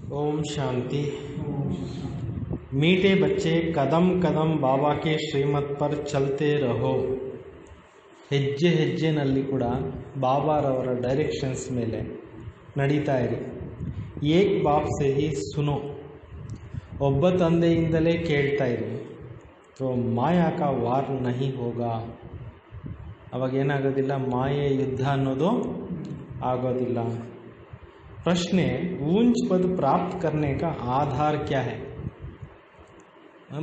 ओम शांति। मीठे बच्चे, कदम कदम बाबा के ಶ್ರೀಮತ್ पर चलते रहो। ಹೆಜ್ಜೆ ಹೆಜ್ಜೆನಲ್ಲಿ ಕೂಡ ಬಾಬಾರವರ ಡೈರೆಕ್ಷನ್ಸ್ ಮೇಲೆ ನಡೀತಾ ಇರಿ। ಏಕ್ ಬಾಪ್ ಸೆ ಹಿ ಸುನೋ, ಒಬ್ಬ ತಂದೆಯಿಂದಲೇ ಕೇಳ್ತಾ ಇರಿ। ತೋ ಮಾಯಾ ಕಾ ವಾರ್ ನಹಿ ಹೋಗಾ, ಅವಾಗೇನಾಗೋದಿಲ್ಲ, ಮಾಯೆ ಯುದ್ಧ ಅನ್ನೋದು ಆಗೋದಿಲ್ಲ। प्रश्न है, ऊंच पद प्राप्त करने का आधार क्या है?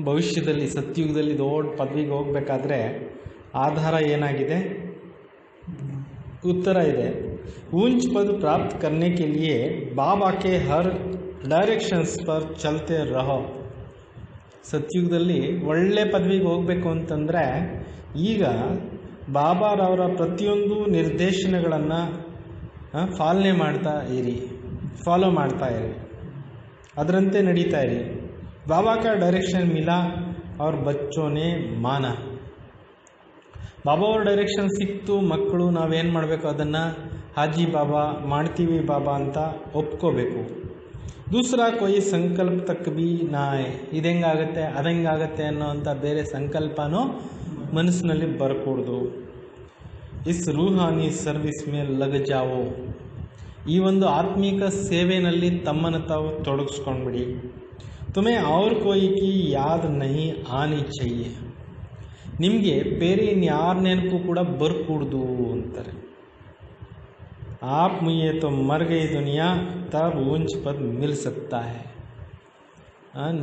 ಭವಿಷ್ಯದಲ್ಲಿ ಸತ್ಯುಗದಲ್ಲಿ ದೊಡ್ಡ ಪದವಿಗೆ ಹೋಗಬೇಕಾದ್ರೆ ಆಧಾರ ಏನಾಗಿದೆ? उत्तर ಇದೆ, ऊंच पद प्राप्त करने के लिए बाबा के हर डायरेक्शंस पर चलते रहो। ಸತ್ಯುಗದಲ್ಲಿ ಒಳ್ಳೆ ಪದವಿಗೆ ಹೋಗಬೇಕು ಅಂತಂದರೆ ಈಗ ಬಾಬಾರವರ ಪ್ರತಿಯೊಂದು ನಿರ್ದೇಶನಗಳನ್ನು ಪಾಲನೆ ಮಾಡ್ತಾ ಇರಿ, ಫಾಲೋ ಮಾಡ್ತಾ ಇರಿ, ಅದರಂತೆ ನಡೀತಾ ಇರಿ। ಬಾಬಾ का डायरेक्शन मिला और बच्चों ने माना। ಬಾಬಾ ಅವ್ರ ಡೈರೆಕ್ಷನ್ ಸಿಕ್ತು, ಮಕ್ಕಳು ನಾವೇನು ಮಾಡಬೇಕು, ಅದನ್ನು ಹಾಜಿ ಬಾಬಾ ಮಾಡ್ತೀವಿ ಬಾಬಾ ಅಂತ ಒಪ್ಕೋಬೇಕು। ದೂಸರಾ कोई ಸಂಕಲ್ಪ ತಕ್ ಭೀ ನಾಯ್, ಇದು ಹೆಂಗಾಗುತ್ತೆ ಅದು ಹೆಂಗಾಗುತ್ತೆ ಅನ್ನೋವಂಥ ಬೇರೆ ಸಂಕಲ್ಪನೂ ಮನಸ್ಸಿನಲ್ಲಿ ಬರಕೂಡ್ದು। ಇಸ್ ರೂಹಾನಿ ಸರ್ವಿಸ್ ಮೇಲೆ ಲಗ ಜಾವೋ, ಈ ಒಂದು ಆತ್ಮೀಕ ಸೇವೆಯಲ್ಲಿ ತಮ್ಮನ್ನು ತಾವು ತೊಡಗಿಸ್ಕೊಂಡ್ಬಿಡಿ। ತುಮೇ ಅವ್ರ ಕೋಯಿ ಕಿ ಯಾದ್ ನಹಿ ಆನಿ ಚಹಿಯೆ, ನಿಮಗೆ ಬೇರೆ ಇನ್ಯಾರ ನೆನಪು ಕೂಡ ಬರ್ಕೂಡ್ದು ಅಂತಾರೆ। ಆಪ್ ಮುಯೆ ತೋ ಮರ್ ಗಯಿ ದುನಿಯಾ ತಬ್ ಊಂಚ್ ಪದ್ ಮಿಲ್ ಸಕ್ತಾ ಹೈ।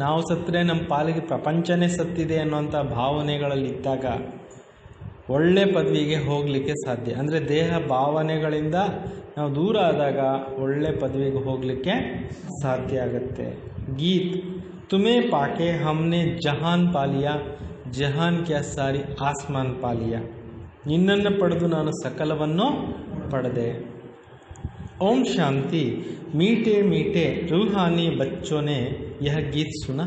ನಾವು ಸತ್ತರೆ ನಮ್ಮ ಪಾಲಿಗೆ ಪ್ರಪಂಚನೇ ಸತ್ತಿದೆ ಅನ್ನೋಂಥ ಭಾವನೆಗಳಲ್ಲಿದ್ದಾಗ ಒಳ್ಳೆ ಪದವಿಗೆ ಹೋಗಲಿಕ್ಕೆ ಸಾಧ್ಯ। ಅಂದರೆ ದೇಹ ಭಾವನೆಗಳಿಂದ ನಾವು ದೂರ ಆದಾಗ ಒಳ್ಳೆ ಪದವಿಗೆ ಹೋಗಲಿಕ್ಕೆ ಸಾಧ್ಯ ಆಗುತ್ತೆ। ಗೀತ್, ತುಮೇ ಪಾಕೆ ಹಮ್ನೆ ಜಹಾನ್ ಪಾಲಿಯಾ, ಜಹಾನ್ ಕ್ಯಾ ಸಾರಿ ಆಸ್ಮಾನ್ ಪಾಲಿಯಾ, ನಿನ್ನನ್ನು ಪಡೆದು ನಾನು ಸಕಲವನ್ನು ಪಡೆದೆ। ಓಂ ಶಾಂತಿ। ಮೀಠೆ ಮೀಠೆ ರೂಹಾನಿ ಬಚ್ಚೋನೆ ಯಹ ಗೀತ್ ಸುನ,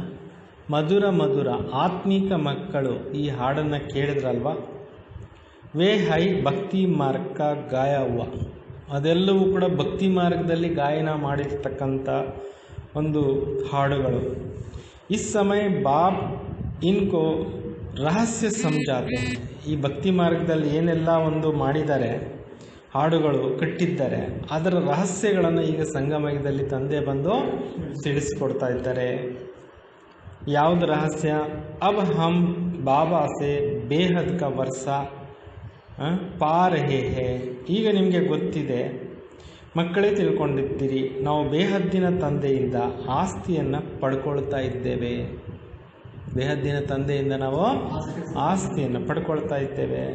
ಮಧುರ ಮಧುರ ಆತ್ಮಿಕ ಮಕ್ಕಳು ಈ ಹಾಡನ್ನು ಕೇಳಿದ್ರಲ್ವಾ? ವೇ ಹೈ ಭಕ್ತಿ ಮಾರ್ಗ ಗಾಯ ಹುವ, ಅದೆಲ್ಲವೂ ಕೂಡ ಭಕ್ತಿ ಮಾರ್ಗದಲ್ಲಿ ಗಾಯನ ಮಾಡಿರ್ತಕ್ಕಂಥ ಒಂದು ಹಾಡುಗಳು। ಇಸ್ ಸಮಯ ಬಾಬ್ ಇನ್ಕೋ ರಹಸ್ಯ ಸಮಜಾತೆ, ಈ ಭಕ್ತಿ ಮಾರ್ಗದಲ್ಲಿ ಏನೆಲ್ಲ ಒಂದು ಮಾಡಿದ್ದಾರೆ, ಹಾಡುಗಳು ಕಟ್ಟಿದ್ದಾರೆ, ಅದರ ರಹಸ್ಯಗಳನ್ನು ಈಗ ಸಂಗಮಯುಗದಲ್ಲಿ ತಂದೆ ಬಂದು ತಿಳಿಸ್ಕೊಡ್ತಾ ಇದ್ದಾರೆ। ಯಾವುದು ರಹಸ್ಯ? ಅಬ್ ಹಮ್ ಬಾಬಾ ಸೆ ಬೇಹದ್ ಕಾ ವರ್ಷ ಪಾ ರಹೆ ಹೇ, ಈಗ ನಿಮಗೆ ಗೊತ್ತಿದೆ, ಮಕ್ಕಳೇ ತಿಳ್ಕೊಂಡಿದ್ದೀರಿ, ನಾವು ಬೇಹದ್ದಿನ ತಂದೆಯಿಂದ ಆಸ್ತಿಯನ್ನು ಪಡ್ಕೊಳ್ತಾ ಇದ್ದೇವೆ। ಬೇಹದ್ದಿನ ತಂದೆಯಿಂದ ನಾವು ಆಸ್ತಿಯನ್ನು ಪಡ್ಕೊಳ್ತಾ ಇದ್ದೇವೆ।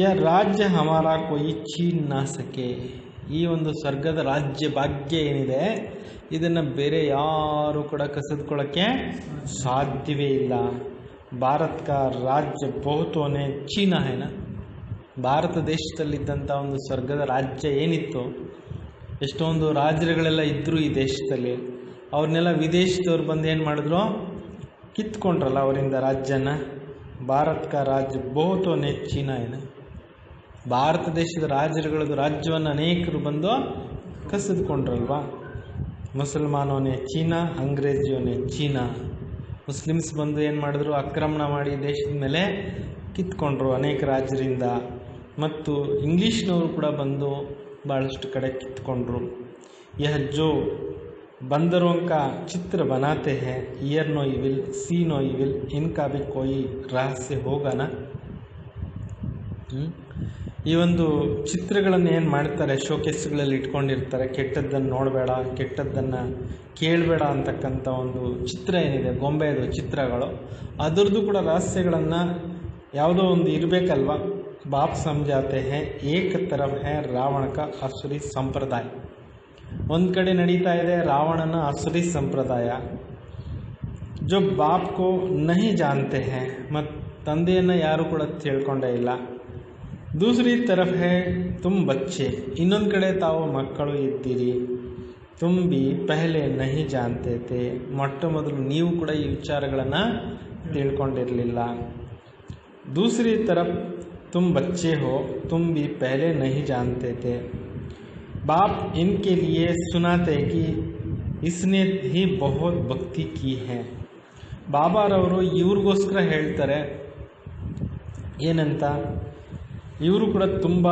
ಯ ರಾಜ್ಯ ಹಮಾರ ಕೊಯಿ ಛೀನ್ ನಾ ಸಕೆ, ಈ ಒಂದು ಸ್ವರ್ಗದ ರಾಜ್ಯ ಭಾಗ್ಯ ಏನಿದೆ ಇದನ್ನು ಬೇರೆ ಯಾರು ಕೂಡ ಕಸಿದುಕೊಳ್ಳೋಕ್ಕೆ ಸಾಧ್ಯವೇ ಇಲ್ಲ। ಭಾರತ ಕಾ ರಾಜ್ಯ ಬಹುತೋನೆ ಚೀನಾ ಹೇನ, ಭಾರತ ದೇಶದಲ್ಲಿದ್ದಂಥ ಒಂದು ಸ್ವರ್ಗದ ರಾಜ್ಯ ಏನಿತ್ತು, ಎಷ್ಟೊಂದು ರಾಜ್ಯಗಳೆಲ್ಲ ಇದ್ದರು ಈ ದೇಶದಲ್ಲಿ, ಅವ್ರನ್ನೆಲ್ಲ ವಿದೇಶದವ್ರು ಬಂದು ಏನು ಮಾಡಿದ್ರು, ಕಿತ್ಕೊಂಡ್ರಲ್ಲ ಅವರಿಂದ ರಾಜ್ಯನ। ಭಾರತ ಕಾ ರಾಜ್ಯ ಬಹುತೋನೆ ಚೀನಾ ಏನ, ಭಾರತ ದೇಶದ ರಾಜ್ಯವನ್ನು ಅನೇಕರು ಬಂದು ಕಸಿದುಕೊಂಡ್ರಲ್ವಾ। ಮುಸಲ್ಮಾನೋನೆ ಚೀನಾ, ಅಂಗ್ರೇಜಿಯೋನೆ ಚೀನಾ, ಮುಸ್ಲಿಮ್ಸ್ ಬಂದು ಏನು ಮಾಡಿದ್ರು, ಆಕ್ರಮಣ ಮಾಡಿ ದೇಶದ ಮೇಲೆ ಕಿತ್ಕೊಂಡ್ರು ಅನೇಕ ರಾಜ್ಯರಿಂದ, ಮತ್ತು ಇಂಗ್ಲೀಷ್ನವರು ಕೂಡ ಬಂದು ಭಾಳಷ್ಟು ಕಡೆ ಕಿತ್ಕೊಂಡ್ರು। ಯಹ ಜೋ बंदरों का चित्र बनाते हैं, ईयर नो इविल सी नो इविल, इनका भी कोई रहस्य होगा ना। ಈ ಒಂದು ಚಿತ್ರಗಳನ್ನು ಏನು ಮಾಡ್ತಾರೆ, ಶೋಕೇಸ್ಗಳಲ್ಲಿ ಇಟ್ಕೊಂಡಿರ್ತಾರೆ, ಕೆಟ್ಟದ್ದನ್ನು ನೋಡಬೇಡ, ಕೆಟ್ಟದ್ದನ್ನು ಕೇಳಬೇಡ ಅಂತಕ್ಕಂಥ ಒಂದು ಚಿತ್ರ ಏನಿದೆ, ಗೊಂಬೆದು ಚಿತ್ರಗಳು, ಅದರದ್ದು ಕೂಡ ರಹಸ್ಯಗಳನ್ನು ಯಾವುದೋ ಒಂದು ಇರಬೇಕಲ್ವ। ಬಾಪ್ ಸಮಜಾತೆ ಹೇ ಏಕ ತರಫ್ ಹೇ ರಾವಣ ಕಾ ಅಸುರಿ ಸಂಪ್ರದಾಯ, ಒಂದು ಕಡೆ ನಡೀತಾ ಇದೆ ರಾವಣನ ಅಸುರಿ ಸಂಪ್ರದಾಯ, ಜೋ ಬಾಪ್ ಕೋ ನಹಿ ಜಾನ್ತೆ ಹೇ, ಮತ್ತು ತಂದೆಯನ್ನು ಯಾರು ಕೂಡ ತಿಳ್ಕೊಂಡೇ ಇಲ್ಲ। ದೂಸರಿ ತರಫ್ ಹೇ ತುಮ್ ಬಚ್ಚೆ, ಇನ್ನೊಂದು ಕಡೆ ತಾವು ಮಕ್ಕಳು ಇದ್ದೀರಿ, ತುಮ್ ಬಿ ಪಹಲೆ ನಹಿ ಜಾನ್ತೆ ಥೇ, ಮೊಟ್ಟ ಮೊದಲು ನೀವು ಕೂಡ ಈ ವಿಚಾರಗಳನ್ನು ತಿಳ್ಕೊಂಡಿರಲಿಲ್ಲ। दूसरी तरफ तुम बच्चे हो, तुम भी पहले नहीं जानते थे। बाप इनके लिए सुनाते कि इसने ही बहुत ಭಕ್ತಿ ಕಿ है ಬಾಬಾರವರು ಇವ್ರಿಗೋಸ್ಕರ ಹೇಳ್ತಾರೆ ಏನಂತ, ಇವರು ಕೂಡ ತುಂಬ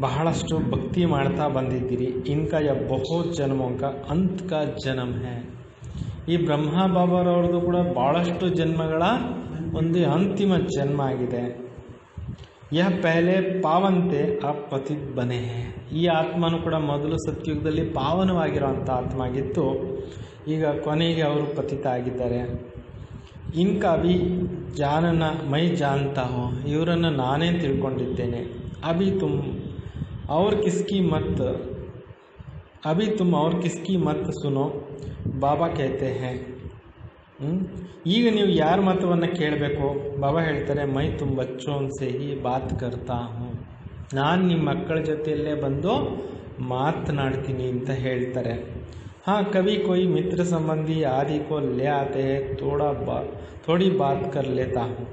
ಬಹಳಷ್ಟು ಭಕ್ತಿ ಮಾಡ್ತಾ ಬಂದಿದ್ದೀರಿ. ಇನ್ಕಾ ಯ ಬಹುತ್ ಜನ್ಮೋಂ ಕಾ ಅಂತ್ ಕಾ ಜನ್ಮ ಹೈ. ಈ ಬ್ರಹ್ಮ ಬಾಬಾರವ್ರದ್ದು ಕೂಡ ಭಾಳಷ್ಟು ಜನ್ಮಗಳ ಒಂದು ಅಂತಿಮ ಜನ್ಮ ಆಗಿದೆ. ಯಹ ಪಹಲೆ ಪಾವಂತೆ ಆ ಪತಿತ್ ಬನೆ ಹೈ. ಈ ಆತ್ಮನೂ ಕೂಡ ಮೊದಲು ಸತ್ಯುಗದಲ್ಲಿ ಪಾವನವಾಗಿರೋಂಥ ಆತ್ಮ ಆಗಿತ್ತು, ಈಗ ಕೊನೆಗೆ ಅವರು ಪತಿತ ಆಗಿದ್ದಾರೆ. ಇನ್ಕಾ ಅಭಿ ಜಾನನ ಮೈ ಜಾನ್ತಾ ಹೋ, ಇವರನ್ನು ನಾನೇ ತಿಳ್ಕೊಂಡಿದ್ದೇನೆ. ಅಭಿ ತುಮ್ ಅವ್ರ ಕಿಸ್ಕಿ ಮತ್ ಸುನೋ ಬಾಬಾ कहते हैं. ಈಗ ನೀವು ಯಾರ ಮತವನ್ನು ಕೇಳಬೇಕು? ಬಾಬಾ ಹೇಳ್ತಾರೆ, ಮೈ ತುಮ್ ಬಚ್ಚೋನ್ ಸೆ ಹಿ ಬಾತ್ ಕರ್ತಾ ಹೂँ, ನಾನು ನಿಮ್ಮ ಮಕ್ಕಳ ಜೊತೆಯಲ್ಲೇ ಬಂದು ಮಾತನಾಡ್ತೀನಿ ಅಂತ ಹೇಳ್ತಾರೆ. ಹಾಂ, ಕವಿ ಕೊಯ್ ಮಿತ್ರ ಸಂಬಂಧಿ ಆದಿ ಕೋ ಲೇ ಆತೆ ಹೈ, ಥೋಡಿ ಬಾತ್ ಕರ್ ಲೇತಾ ಹೂँ.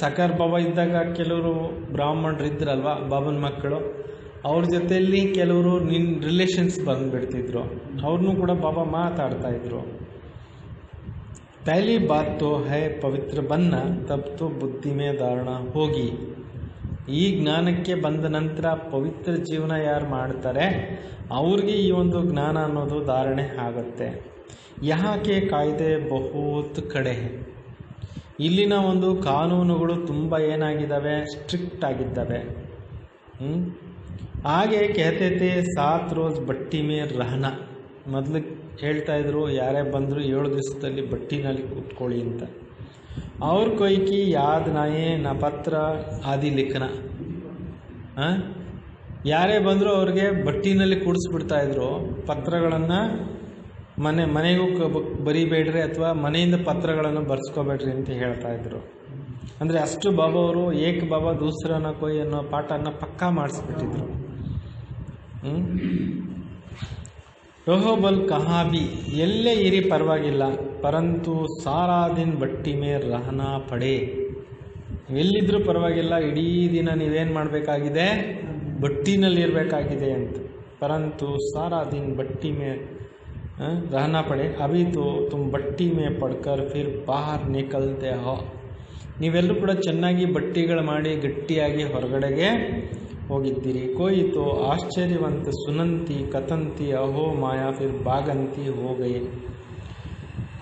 ಸಾಕಾರ ಬಾಬಾ ಇದ್ದಾಗ ಕೆಲವರು ಬ್ರಾಹ್ಮಣರು ಇದ್ರಲ್ವ, ಬಾಬನ ಮಕ್ಕಳು, ಅವ್ರ ಜೊತೆಯಲ್ಲಿ ಕೆಲವರು ರಿಲೇಷನ್ಸ್ ಬಂದುಬಿಡ್ತಿದ್ರು, ಅವ್ರನ್ನೂ ಕೂಡ ಬಾಬಾ ಮಾತಾಡ್ತಾಯಿದ್ರು. पहली बात तो है पवित्र बनना, तब तो बुद्धि में धारणा होगी. ಈ ಜ್ಞಾನಕ್ಕೆ ಬಂದ ನಂತರ ಪವಿತ್ರ ಜೀವನ ಯಾರು ಮಾಡ್ತಾರೆ ಅವ್ರಿಗೆ ಈ ಒಂದು ಜ್ಞಾನ ಅನ್ನೋದು ಧಾರಣೆ ಆಗುತ್ತೆ. ಯಹಾಕೆ ಕಾಯ್ದೆ ಬಹುತ್ ಕಡೆ, ಇಲ್ಲಿನ ಒಂದು ಕಾನೂನುಗಳು ತುಂಬ ಏನಾಗಿದ್ದಾವೆ, ಸ್ಟ್ರಿಕ್ಟ್ ಆಗಿದ್ದಾವೆ. ಹಾಗೆ कहते 7 ರೋಜ್ ಬಟ್ಟಿ ಮೇ ರಹನ. ಮೊದಲು ಹೇಳ್ತಾ ಇದ್ರು, ಯಾರೇ ಬಂದರೂ 7 ದಿವಸದಲ್ಲಿ ಬಟ್ಟಿನಲ್ಲಿ ಕೂತ್ಕೊಳ್ಳಿ ಅಂತ. ಅವ್ರ ಕೊಯ್ಕಿ ಯಾದ್ ನಾಯೇ ನ ಪತ್ರ ಆದಿ ಲಿಖನ. ಯಾರೇ ಬಂದರೂ ಅವ್ರಿಗೆ ಬಟ್ಟಿನಲ್ಲಿ ಕೂಡಿಸ್ಬಿಡ್ತಾಯಿದ್ರು. ಪತ್ರಗಳನ್ನು ಮನೆಗೂ ಬರಿಬೇಡ್ರಿ ಅಥವಾ ಮನೆಯಿಂದ ಪತ್ರಗಳನ್ನು ಬರ್ಸ್ಕೋಬೇಡ್ರಿ ಅಂತ ಹೇಳ್ತಾಯಿದ್ರು. ಅಂದರೆ ಅಷ್ಟು ಬಾಬಾ ಅವರು ಏಕ್ ಬಾಬಾ ದೂಸರನ ಕೊಯ್ ಅನ್ನೋ ಪಾಠನ ಪಕ್ಕಾ ಮಾಡಿಸ್ಬಿಟ್ಟಿದ್ರು. ರಹೋಬಲ್ ಕಹಾ ಬಿ, ಎಲ್ಲೇ ಇರಿ ಪರವಾಗಿಲ್ಲ, ಪರಂತು ಸಾರಾ ದಿನ ಬಟ್ಟಿ ಮೇ ರಹನಾ ಪಡೆ. ಎಲ್ಲಿದ್ದರೂ ಪರವಾಗಿಲ್ಲ, ಇಡೀ ದಿನ ನೀವೇನು ಮಾಡಬೇಕಾಗಿದೆ, ಬಟ್ಟಿನಲ್ಲಿ ಇರಬೇಕಾಗಿದೆ ಅಂತ. ಪರಂತು ಸಾರಾ ದಿನ ಬಟ್ಟಿ ಮೇ ರಹನಾ ಪಡೆ. ಅಭಿ ತೋ ತುಮ್ ಬಟ್ಟಿ ಮೇ ಪಡ್ಕರ್ ಫಿರ್ ಬಾಹರ್ ನಿಕಲ್ತೆ ಹೋ. ನೀವೆಲ್ಲರೂ ಕೂಡ ಚೆನ್ನಾಗಿ ಬಟ್ಟಿಗಳು ಮಾಡಿ ಗಟ್ಟಿಯಾಗಿ ಹೊರಗಡೆಗೆ ಹೋಗಿದ್ದೀರಿ. ಕೋಯಿ ತೋ ಆಶ್ಚರ್ಯವಂತ ಸುನಂತಿ ಕಥಂತಿ ಅಹೋ ಮಾಯಾ ಫಿರ್ ಬಾಗಂತಿ ಹೋಗಯೇ.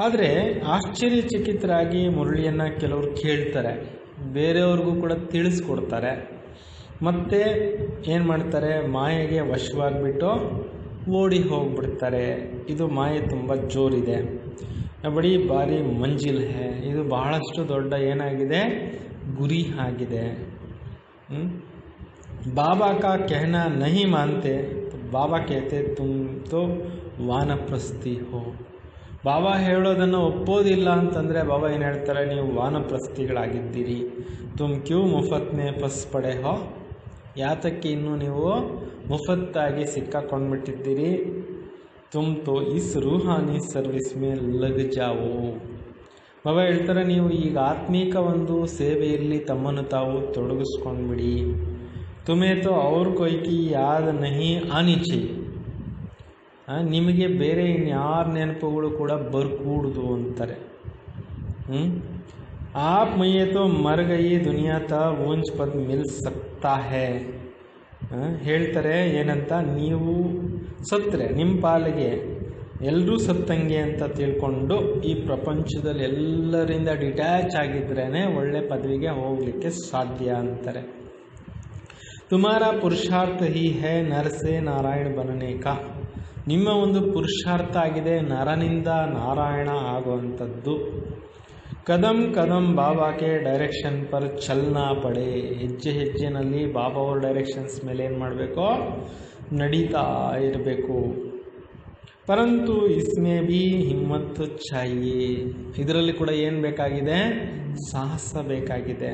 ಆದರೆ ಆಶ್ಚರ್ಯಚಕಿತರಾಗಿ ಮುರಳಿಯನ್ನು ಕೆಲವರು ಕೇಳ್ತಾರೆ, ಬೇರೆಯವ್ರಿಗೂ ಕೂಡ ತಿಳಿಸ್ಕೊಡ್ತಾರೆ, ಮತ್ತು ಏನು ಮಾಡ್ತಾರೆ, ಮಾಯೆಗೆ ವಶವಾಗಿಬಿಟ್ಟು ಓಡಿ ಹೋಗ್ಬಿಡ್ತಾರೆ. ಇದು ಮಾಯೆ ತುಂಬ ಜೋರಿದೆ. ಬಡಿ ಬಾರಿ ಮಂಜಿಲ್ ಹೇ, ಇದು ಬಹಳಷ್ಟು ದೊಡ್ಡ ಏನಾಗಿದೆ, ಗುರಿ ಆಗಿದೆ. बाबा का कहना नहीं मानते तो बाबा कहते तुम तो ವಾನಪ್ರಸ್ಥಿ ಹೋ. ಬಾಬಾ ಹೇಳೋದನ್ನು ಒಪ್ಪೋದಿಲ್ಲ ಅಂತಂದರೆ ಬಾಬಾ ಏನು ಹೇಳ್ತಾರೆ, ನೀವು ವಾನಪ್ರಸ್ಥಿಗಳಾಗಿದ್ದೀರಿ. ತುಮ್ ಕ್ಯೂ ಮುಫತ್ ಮೇ ಫಸ್ ಪಡೆ ಹೋ, ಯಾತಕ್ಕೆ ಇನ್ನೂ ನೀವು ಮುಫತ್ತಾಗಿ ಸಿಕ್ಕಾಕೊಂಡ್ಬಿಟ್ಟಿದ್ದೀರಿ. ತುಮ್ ತೋ ಇಸ್ ರೂಹಾನಿ ಸರ್ವಿಸ್ ಮೇ ಲಗ್ ಜಾವೋ. ಬಾಬಾ ಹೇಳ್ತಾರೆ, ನೀವು ಈಗ ಆತ್ಮೀಕ ಒಂದು ಸೇವೆಯಲ್ಲಿ ತಮ್ಮನ್ನು ತಾವು ತೊಡಗಿಸ್ಕೊಂಡ್ಬಿಡಿ. तुम्हें तो और कोई की याद नहीं आनी चाहिए. ನಿಮಗೆ ಬೇರೆ ಇನ್ಯಾರ ನೆನಪುಗಳು ಕೂಡ ಬರ್ಕೂಡ್ದು ಅಂತಾರೆ. ಆಪ್ ಮೈಯೇ ತೋ ಮರ್ ಗಯಿ ದುನಿಯಾ ತ ಊಂಚ್ ಪದ್ ಮಿಲ್ ಸಕ್ತಾ ಹೇ. ಹೇಳ್ತಾರೆ ಏನಂತ, ನೀವು ಸತ್ತರೆ ನಿಮ್ಮ ಪಾಲಿಗೆ ಎಲ್ಲರೂ ಸತ್ತಂಗೆ ಅಂತ ತಿಳ್ಕೊಂಡು ಈ ಪ್ರಪಂಚದಲ್ಲಿ ಎಲ್ಲರಿಂದ ಡಿಟ್ಯಾಚ್ ಆಗಿದ್ರೇ ಒಳ್ಳೆ ಪದವಿಗೆ ಹೋಗಲಿಕ್ಕೆ ಸಾಧ್ಯ ಅಂತಾರೆ. ತುಮಾರ ಪುರುಷಾರ್ಥ ಹಿ ಹೈ ನರ ಸೆ ನಾರಾಯಣ ಬನನೆ ಕಾ. ನಿಮ್ಮ ಒಂದು ಪುರುಷಾರ್ಥ ಆಗಿದೆ ನರನಿಂದ ನಾರಾಯಣ ಆಗುವಂಥದ್ದು. ಕದಮ್ ಕದಮ್ ಬಾಬಾಕೆ ಡೈರೆಕ್ಷನ್ ಪರ್ ಚಲ್ನಾ ಪಡೆ. ಹೆಜ್ಜೆ ಹೆಜ್ಜೆನಲ್ಲಿ ಬಾಬಾ ಅವ್ರ ಡೈರೆಕ್ಷನ್ಸ್ ಮೇಲೆ ಏನು ಮಾಡಬೇಕು, ನಡೀತಾ ಇರಬೇಕು. ಪರಂತು ಇಸ್ಮೇ ಬಿ ಹಿಮ್ಮತ್ ಚಾಹಿಯೇ. ಇದರಲ್ಲಿ ಕೂಡ ಏನು ಬೇಕಾಗಿದೆ, ಸಾಹಸ ಬೇಕಾಗಿದೆ.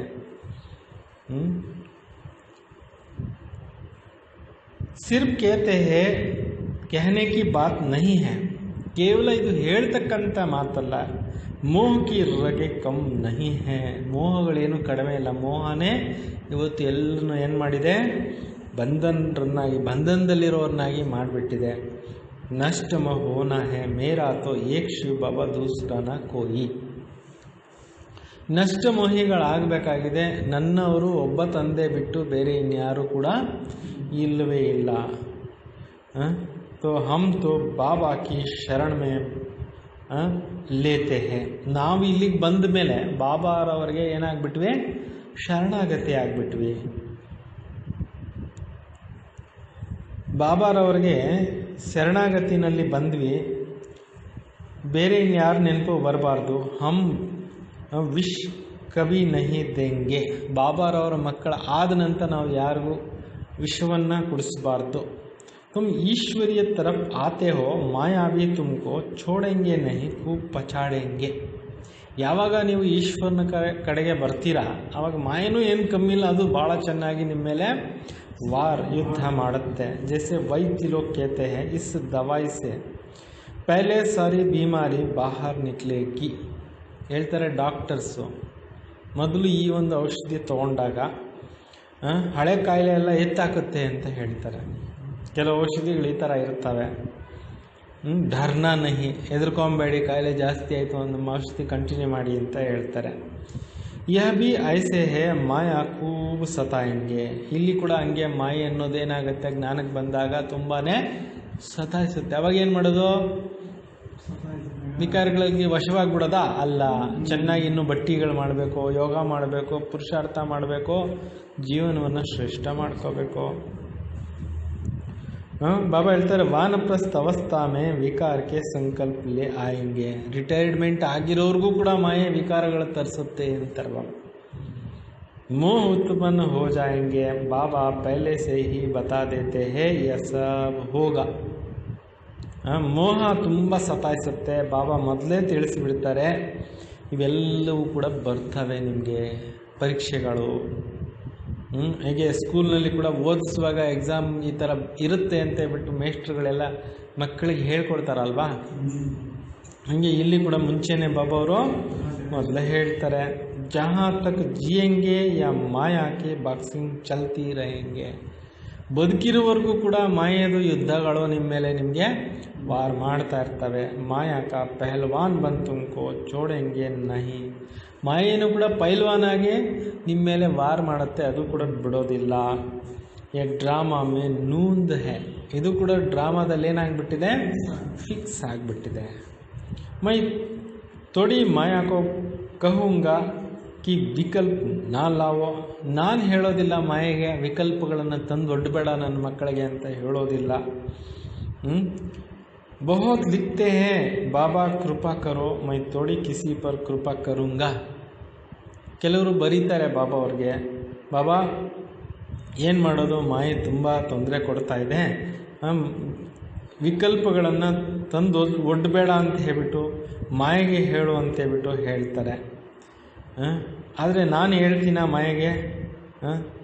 सिर्फ कहते हैं कहने की बात नहीं है. ಕೇವಲ ಇದು ಹೇಳ್ತಕ್ಕಂಥ ಮಾತಲ್ಲ. ಮೋಹ ಕಿ ರಗೆ ಕಮ್ ನಹಿ ಹೇ. ಮೋಹಗಳೇನು ಕಡಿಮೆ ಇಲ್ಲ. ಮೋಹನೇ ಇವತ್ತು ಎಲ್ಲರನ್ನು ಏನು ಮಾಡಿದೆ, ಬಂಧನದಲ್ಲಿರೋರನ್ನಾಗಿ ಮಾಡಿಬಿಟ್ಟಿದೆ. नष्ट म होना है मेरा तो एक शिव बाबा दूसरा न कोई. ನಷ್ಟಮೋಹಿಗಳಾಗಬೇಕಾಗಿದೆ. ನನ್ನವರು ಒಬ್ಬ ತಂದೆ ಬಿಟ್ಟು ಬೇರೆ ಇನ್ಯಾರು ಕೂಡ ಇಲ್ಲವೇ ಇಲ್ಲ. तो हम तो बाबा की शरण में लेते हैं. ನಾವು ಇಲ್ಲಿಗೆ ಬಂದ ಮೇಲೆ ಬಾಬಾರವರಿಗೆ ಏನಾಗ್ಬಿಟ್ವಿ, ಶರಣಾಗತಿ ಆಗ್ಬಿಟ್ವಿ. ಬಾಬಾರವರಿಗೆ ಶರಣಾಗತಿನಲ್ಲಿ ಬಂದ್ವಿ, ಬೇರೆ ಇನ್ಯಾರು ನೆನಪು ಬರಬಾರ್ದು. ಹಮ್ ವಿಶ್ ಕಭಿ ನಹಿ ದೇಂಗೆ. ಬಾಬಾರವರ ಮಕ್ಕಳ ಆದ ನಂತರ ನಾವು ಯಾರಿಗೂ ವಿಷವನ್ನು ಕುಡಿಸಬಾರ್ದು. तुम ईश्वरीय तरफ आते हो, माया भी तुमको छोड़ेंगे नहीं, खूब पछाड़ेंगे. ಯಾವಾಗ ನೀವು ಈಶ್ವರನ ಕಡೆಗೆ ಬರ್ತೀರಾ ಆವಾಗ ಮಾಯನೂ ಏನು ಕಮ್ಮಿ ಇಲ್ಲ, ಅದು ಭಾಳ ಚೆನ್ನಾಗಿ ನಿಮ್ಮ ಮೇಲೆ ವಾರ್ ಯುದ್ಧ ಮಾಡುತ್ತೆ. ಜैसे वैद्य लोग कहते हैं इस दवाई से पहले सारी बीमारी बाहर निकलेगी. ಹೇಳ್ತಾರೆ ಡಾಕ್ಟರ್ಸು, ಮೊದಲು ಈ ಒಂದು ಔಷಧಿ ತೊಗೊಂಡಾಗ ಹಳೆ ಕಾಯಿಲೆ ಎಲ್ಲ ಎತ್ತಾಕುತ್ತೆ ಅಂತ ಹೇಳ್ತಾರೆ. ಕೆಲವು ಔಷಧಿಗಳು ಈ ಥರ ಇರ್ತವೆ. ಡರ್ನಾ ನಹಿ, ಹೆದರ್ಕೊಂಬೇಡಿ, ಕಾಯಿಲೆ ಜಾಸ್ತಿ ಆಯಿತು, ಒಂದು ಔಷಧಿ ಕಂಟಿನ್ಯೂ ಮಾಡಿ ಅಂತ ಹೇಳ್ತಾರೆ. ಯಹ ಬಿ ಐಸೆ ಹೇ ಮಾಯಾ ಖೂಬ್ ಸತಾಯಂಗೆ. ಇಲ್ಲಿ ಕೂಡ ಹಂಗೆ ಮಾಯೆ ಅನ್ನೋದೇನಾಗುತ್ತೆ, ಜ್ಞಾನಕ್ಕೆ ಬಂದಾಗ ತುಂಬಾ ಸತಾಯಿಸುತ್ತೆ. ಅವಾಗ ಏನು ಮಾಡೋದು, ವಿಕಾರಗಳಿಗೆ ವಶವಾಗಿಬಿಡೋದಾ? ಅಲ್ಲ, ಚೆನ್ನಾಗಿ ಇನ್ನೂ ಬಟ್ಟಿಗಳು ಮಾಡಬೇಕು, ಯೋಗ ಮಾಡಬೇಕು, ಪುರುಷಾರ್ಥ ಮಾಡಬೇಕು, ಜೀವನವನ್ನು ಶ್ರೇಷ್ಠ ಮಾಡ್ಕೋಬೇಕು. ಬಾಬಾ ಹೇಳ್ತಾರೆ ವಾನಪ್ರಸ್ಥ ಅವಸ್ಥಾ ಮೇ ವಿಕಾರಕ್ಕೆ ಸಂಕಲ್ಪ ಲೇ ಆಯಂಗೆ. ರಿಟೈರ್ಮೆಂಟ್ ಆಗಿರೋರ್ಗೂ ಕೂಡ ಮಾಯೆ ವಿಕಾರಗಳು ತರಿಸುತ್ತೆ ಅಂತಾರೆ ಬಾಬಾ. मोह उत्पन्न हो जाएंगे, बाबा पहले से ही बता देते हैं यह सब होगा. ಮೋಹ ತುಂಬ ಸತಾಯಿಸುತ್ತೆ, ಬಾಬಾ ಮೊದಲೇ ತಿಳಿಸಿಬಿಡ್ತಾರೆ ಇವೆಲ್ಲವೂ ಕೂಡ ಬರ್ತವೆ ನಿಮಗೆ, ಪರೀಕ್ಷೆಗಳು. ಹೇಗೆ ಸ್ಕೂಲ್ನಲ್ಲಿ ಕೂಡ ಓದಿಸುವಾಗ ಎಕ್ಸಾಮ್ ಈ ಥರ ಇರುತ್ತೆ ಅಂತ ಹೇಳ್ಬಿಟ್ಟು ಮೇಷ್ಟ್ರುಗಳೆಲ್ಲ ಮಕ್ಕಳಿಗೆ ಹೇಳ್ಕೊಡ್ತಾರಲ್ವಾ, ಹಾಗೆ ಇಲ್ಲಿ ಕೂಡ ಮುಂಚೆನೇ ಬಾಬಾ ಅವರು ಮೊದಲೇ ಹೇಳ್ತಾರೆ ಜहाँ तक जिएंगे या माया के ಬಾಕ್ಸಿಂಗ್ ಚಲ್ತಿ रहेंगे. ಬದುಕಿರುವವರೆಗೂ ಕೂಡ ಮಾಯೆದು ಯುದ್ಧಗಳು ನಿಮ್ಮ ಮೇಲೆ ನಿಮಗೆ ವಾರ್ ಮಾಡ್ತಾ ಇರ್ತವೆ. ಮಾಯಾ ಕಾ ಪಹಲ್ವಾನ್ ಬಂದು ತುಮಕೋ ಚೋಡೆಂಗೆ ನಹಿ. ಮಾಯೇನು ಕೂಡ ಪೈಲ್ವಾನಾಗಿ ನಿಮ್ಮ ಮೇಲೆ ವಾರ್ ಮಾಡುತ್ತೆ, ಅದು ಕೂಡ ಬಿಡೋದಿಲ್ಲ. ಈ ಡ್ರಾಮಾ ಮೇ ನೂಂದ್ ಹೇ, ಇದು ಕೂಡ ಡ್ರಾಮಾದಲ್ಲಿ ಏನಾಗ್ಬಿಟ್ಟಿದೆ, ಫಿಕ್ಸ್ ಆಗಿಬಿಟ್ಟಿದೆ. ಮೈ ತೊಡಿ ಮಾಯಾ ಕೋ ಕಹೂಂಗಾ ಕಿ ವಿಕಲ್ಪ ನಾ ಲಾವೋ. ನಾನು ಹೇಳೋದಿಲ್ಲ ಮಾಯೆಗೆ ವಿಕಲ್ಪಗಳನ್ನು ತಂದು ಒಡ್ಡಬೇಡ ನನ್ನ ಮಕ್ಕಳಿಗೆ ಅಂತ ಹೇಳೋದಿಲ್ಲ. बहुत लिखते हैं बाबಾ ಕೃಪಾ ಕರೋ ಮೈ ತೋಡಿ ಕಿಸಿ ಪರ್ ಕೃಪಾ ಕರುಂಗಾ. ಕೆಲವರು ಬರೀತಾರೆ ಬಾಬಾ ಅವ್ರಿಗೆ, ಬಾಬಾ ಏನು ಮಾಡೋದು, ಮಾಯೆ ತುಂಬ ತೊಂದರೆ ಕೊಡ್ತಾ ಇದೆ, ವಿಕಲ್ಪಗಳನ್ನು ತಂದು ಒಡ್ಡಬೇಡ ಅಂತ ಹೇಳ್ಬಿಟ್ಟು ಮಾಯೆಗೆ ಹೇಳು ಅಂತ ಹೇಳ್ಬಿಟ್ಟು ಹೇಳ್ತಾರೆ. ಆದರೆ ನಾನು ಹೇಳ್ತೀನ ಮಾಯೆಗೆ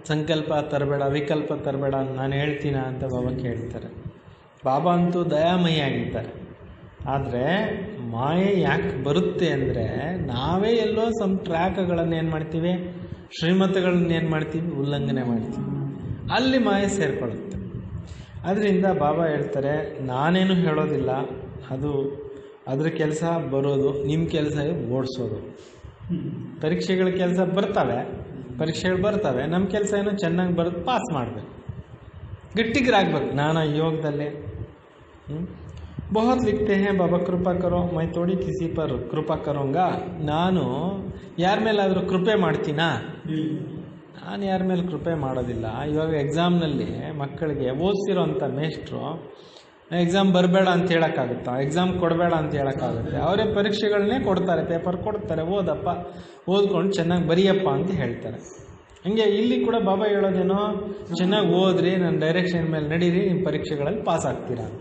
ಸಂಕಲ್ಪ ತರಬೇಡ, ವಿಕಲ್ಪ ತರಬೇಡ ನಾನು ಹೇಳ್ತೀನ ಅಂತ ಬಾಬಾ ಕೇಳ್ತಾರೆ. ಬಾಬಾ ಅಂತೂ ದಯಾಮಯಿ ಆಗಿದ್ದಾರೆ. ಆದರೆ ಮಾಯೆ ಯಾಕೆ ಬರುತ್ತೆ ಅಂದರೆ ನಾವೇ ಎಲ್ಲೋ ಸಮ್ ಟ್ರ್ಯಾಕ್ಗಳನ್ನು ಏನು ಮಾಡ್ತೀವಿ, ಶ್ರೀಮತಗಳನ್ನ ಏನು ಮಾಡ್ತೀವಿ, ಉಲ್ಲಂಘನೆ ಮಾಡ್ತೀವಿ, ಅಲ್ಲಿ ಮಾಯೆ ಸೇರಿಕೊಳ್ಳುತ್ತೆ. ಅದರಿಂದ ಬಾಬಾ ಹೇಳ್ತಾರೆ ನಾನೇನು ಹೇಳೋದಿಲ್ಲ, ಅದು ಅದ್ರ ಕೆಲಸ ಬರೋದು, ನಿಮ್ಮ ಕೆಲಸ ಓಡಿಸೋದು. ಪರೀಕ್ಷೆಗಳ ಕೆಲಸ ಪರೀಕ್ಷೆಗಳು ಬರ್ತವೆ, ನಮ್ಮ ಕೆಲಸ ಏನೋ ಚೆನ್ನಾಗಿ ಬರೋದು, ಪಾಸ್ ಮಾಡಬೇಕು, ಗಟ್ಟಿಗರಾಗಬೇಕು ನಾನು ಯೋಗದಲ್ಲಿ. बहुत लिखते हैं बाबा ಕೃಪಾ ಕರೋ ಮೈ ತೋಡಿ ಕಿಸಿ ಪರ್ ಕೃಪಾ ಕರೋಂಗಾ. ನಾನು ಯಾರ ಮೇಲಾದರೂ ಕೃಪೆ ಮಾಡ್ತೀನಾ? ನಾನು ಯಾರ ಮೇಲೆ ಕೃಪೆ ಮಾಡೋದಿಲ್ಲ. ಇವಾಗ ಎಕ್ಸಾಮ್ನಲ್ಲಿ ಮಕ್ಕಳಿಗೆ ಓದಿಸಿರೋಂಥ ಮೇಷ್ಟ್ರು ಎಕ್ಸಾಮ್ ಬರಬೇಡ ಅಂತ ಹೇಳೋಕ್ಕಾಗುತ್ತಾ, ಎಕ್ಸಾಮ್ ಕೊಡಬೇಡ ಅಂತ ಹೇಳೋಕ್ಕಾಗುತ್ತೆ? ಅವರೇ ಪರೀಕ್ಷೆಗಳನ್ನೇ ಕೊಡ್ತಾರೆ, ಪೇಪರ್ ಕೊಡ್ತಾರೆ, ಓದಪ್ಪ, ಓದ್ಕೊಂಡು ಚೆನ್ನಾಗಿ ಬರೆಯಪ್ಪ ಅಂತ ಹೇಳ್ತಾರೆ. ಹಂಗೆ ಇಲ್ಲಿ ಕೂಡ ಬಾಬಾ ಹೇಳೋದೇನೋ ಚೆನ್ನಾಗಿ ಓದ್ರಿ, ನನ್ನ ಡೈರೆಕ್ಷನ್ ಮೇಲೆ ನಡೀರಿ, ನಿಮ್ಮ ಪರೀಕ್ಷೆಗಳಲ್ಲಿ ಪಾಸ್ ಆಗ್ತೀರಾ ಅಂತ.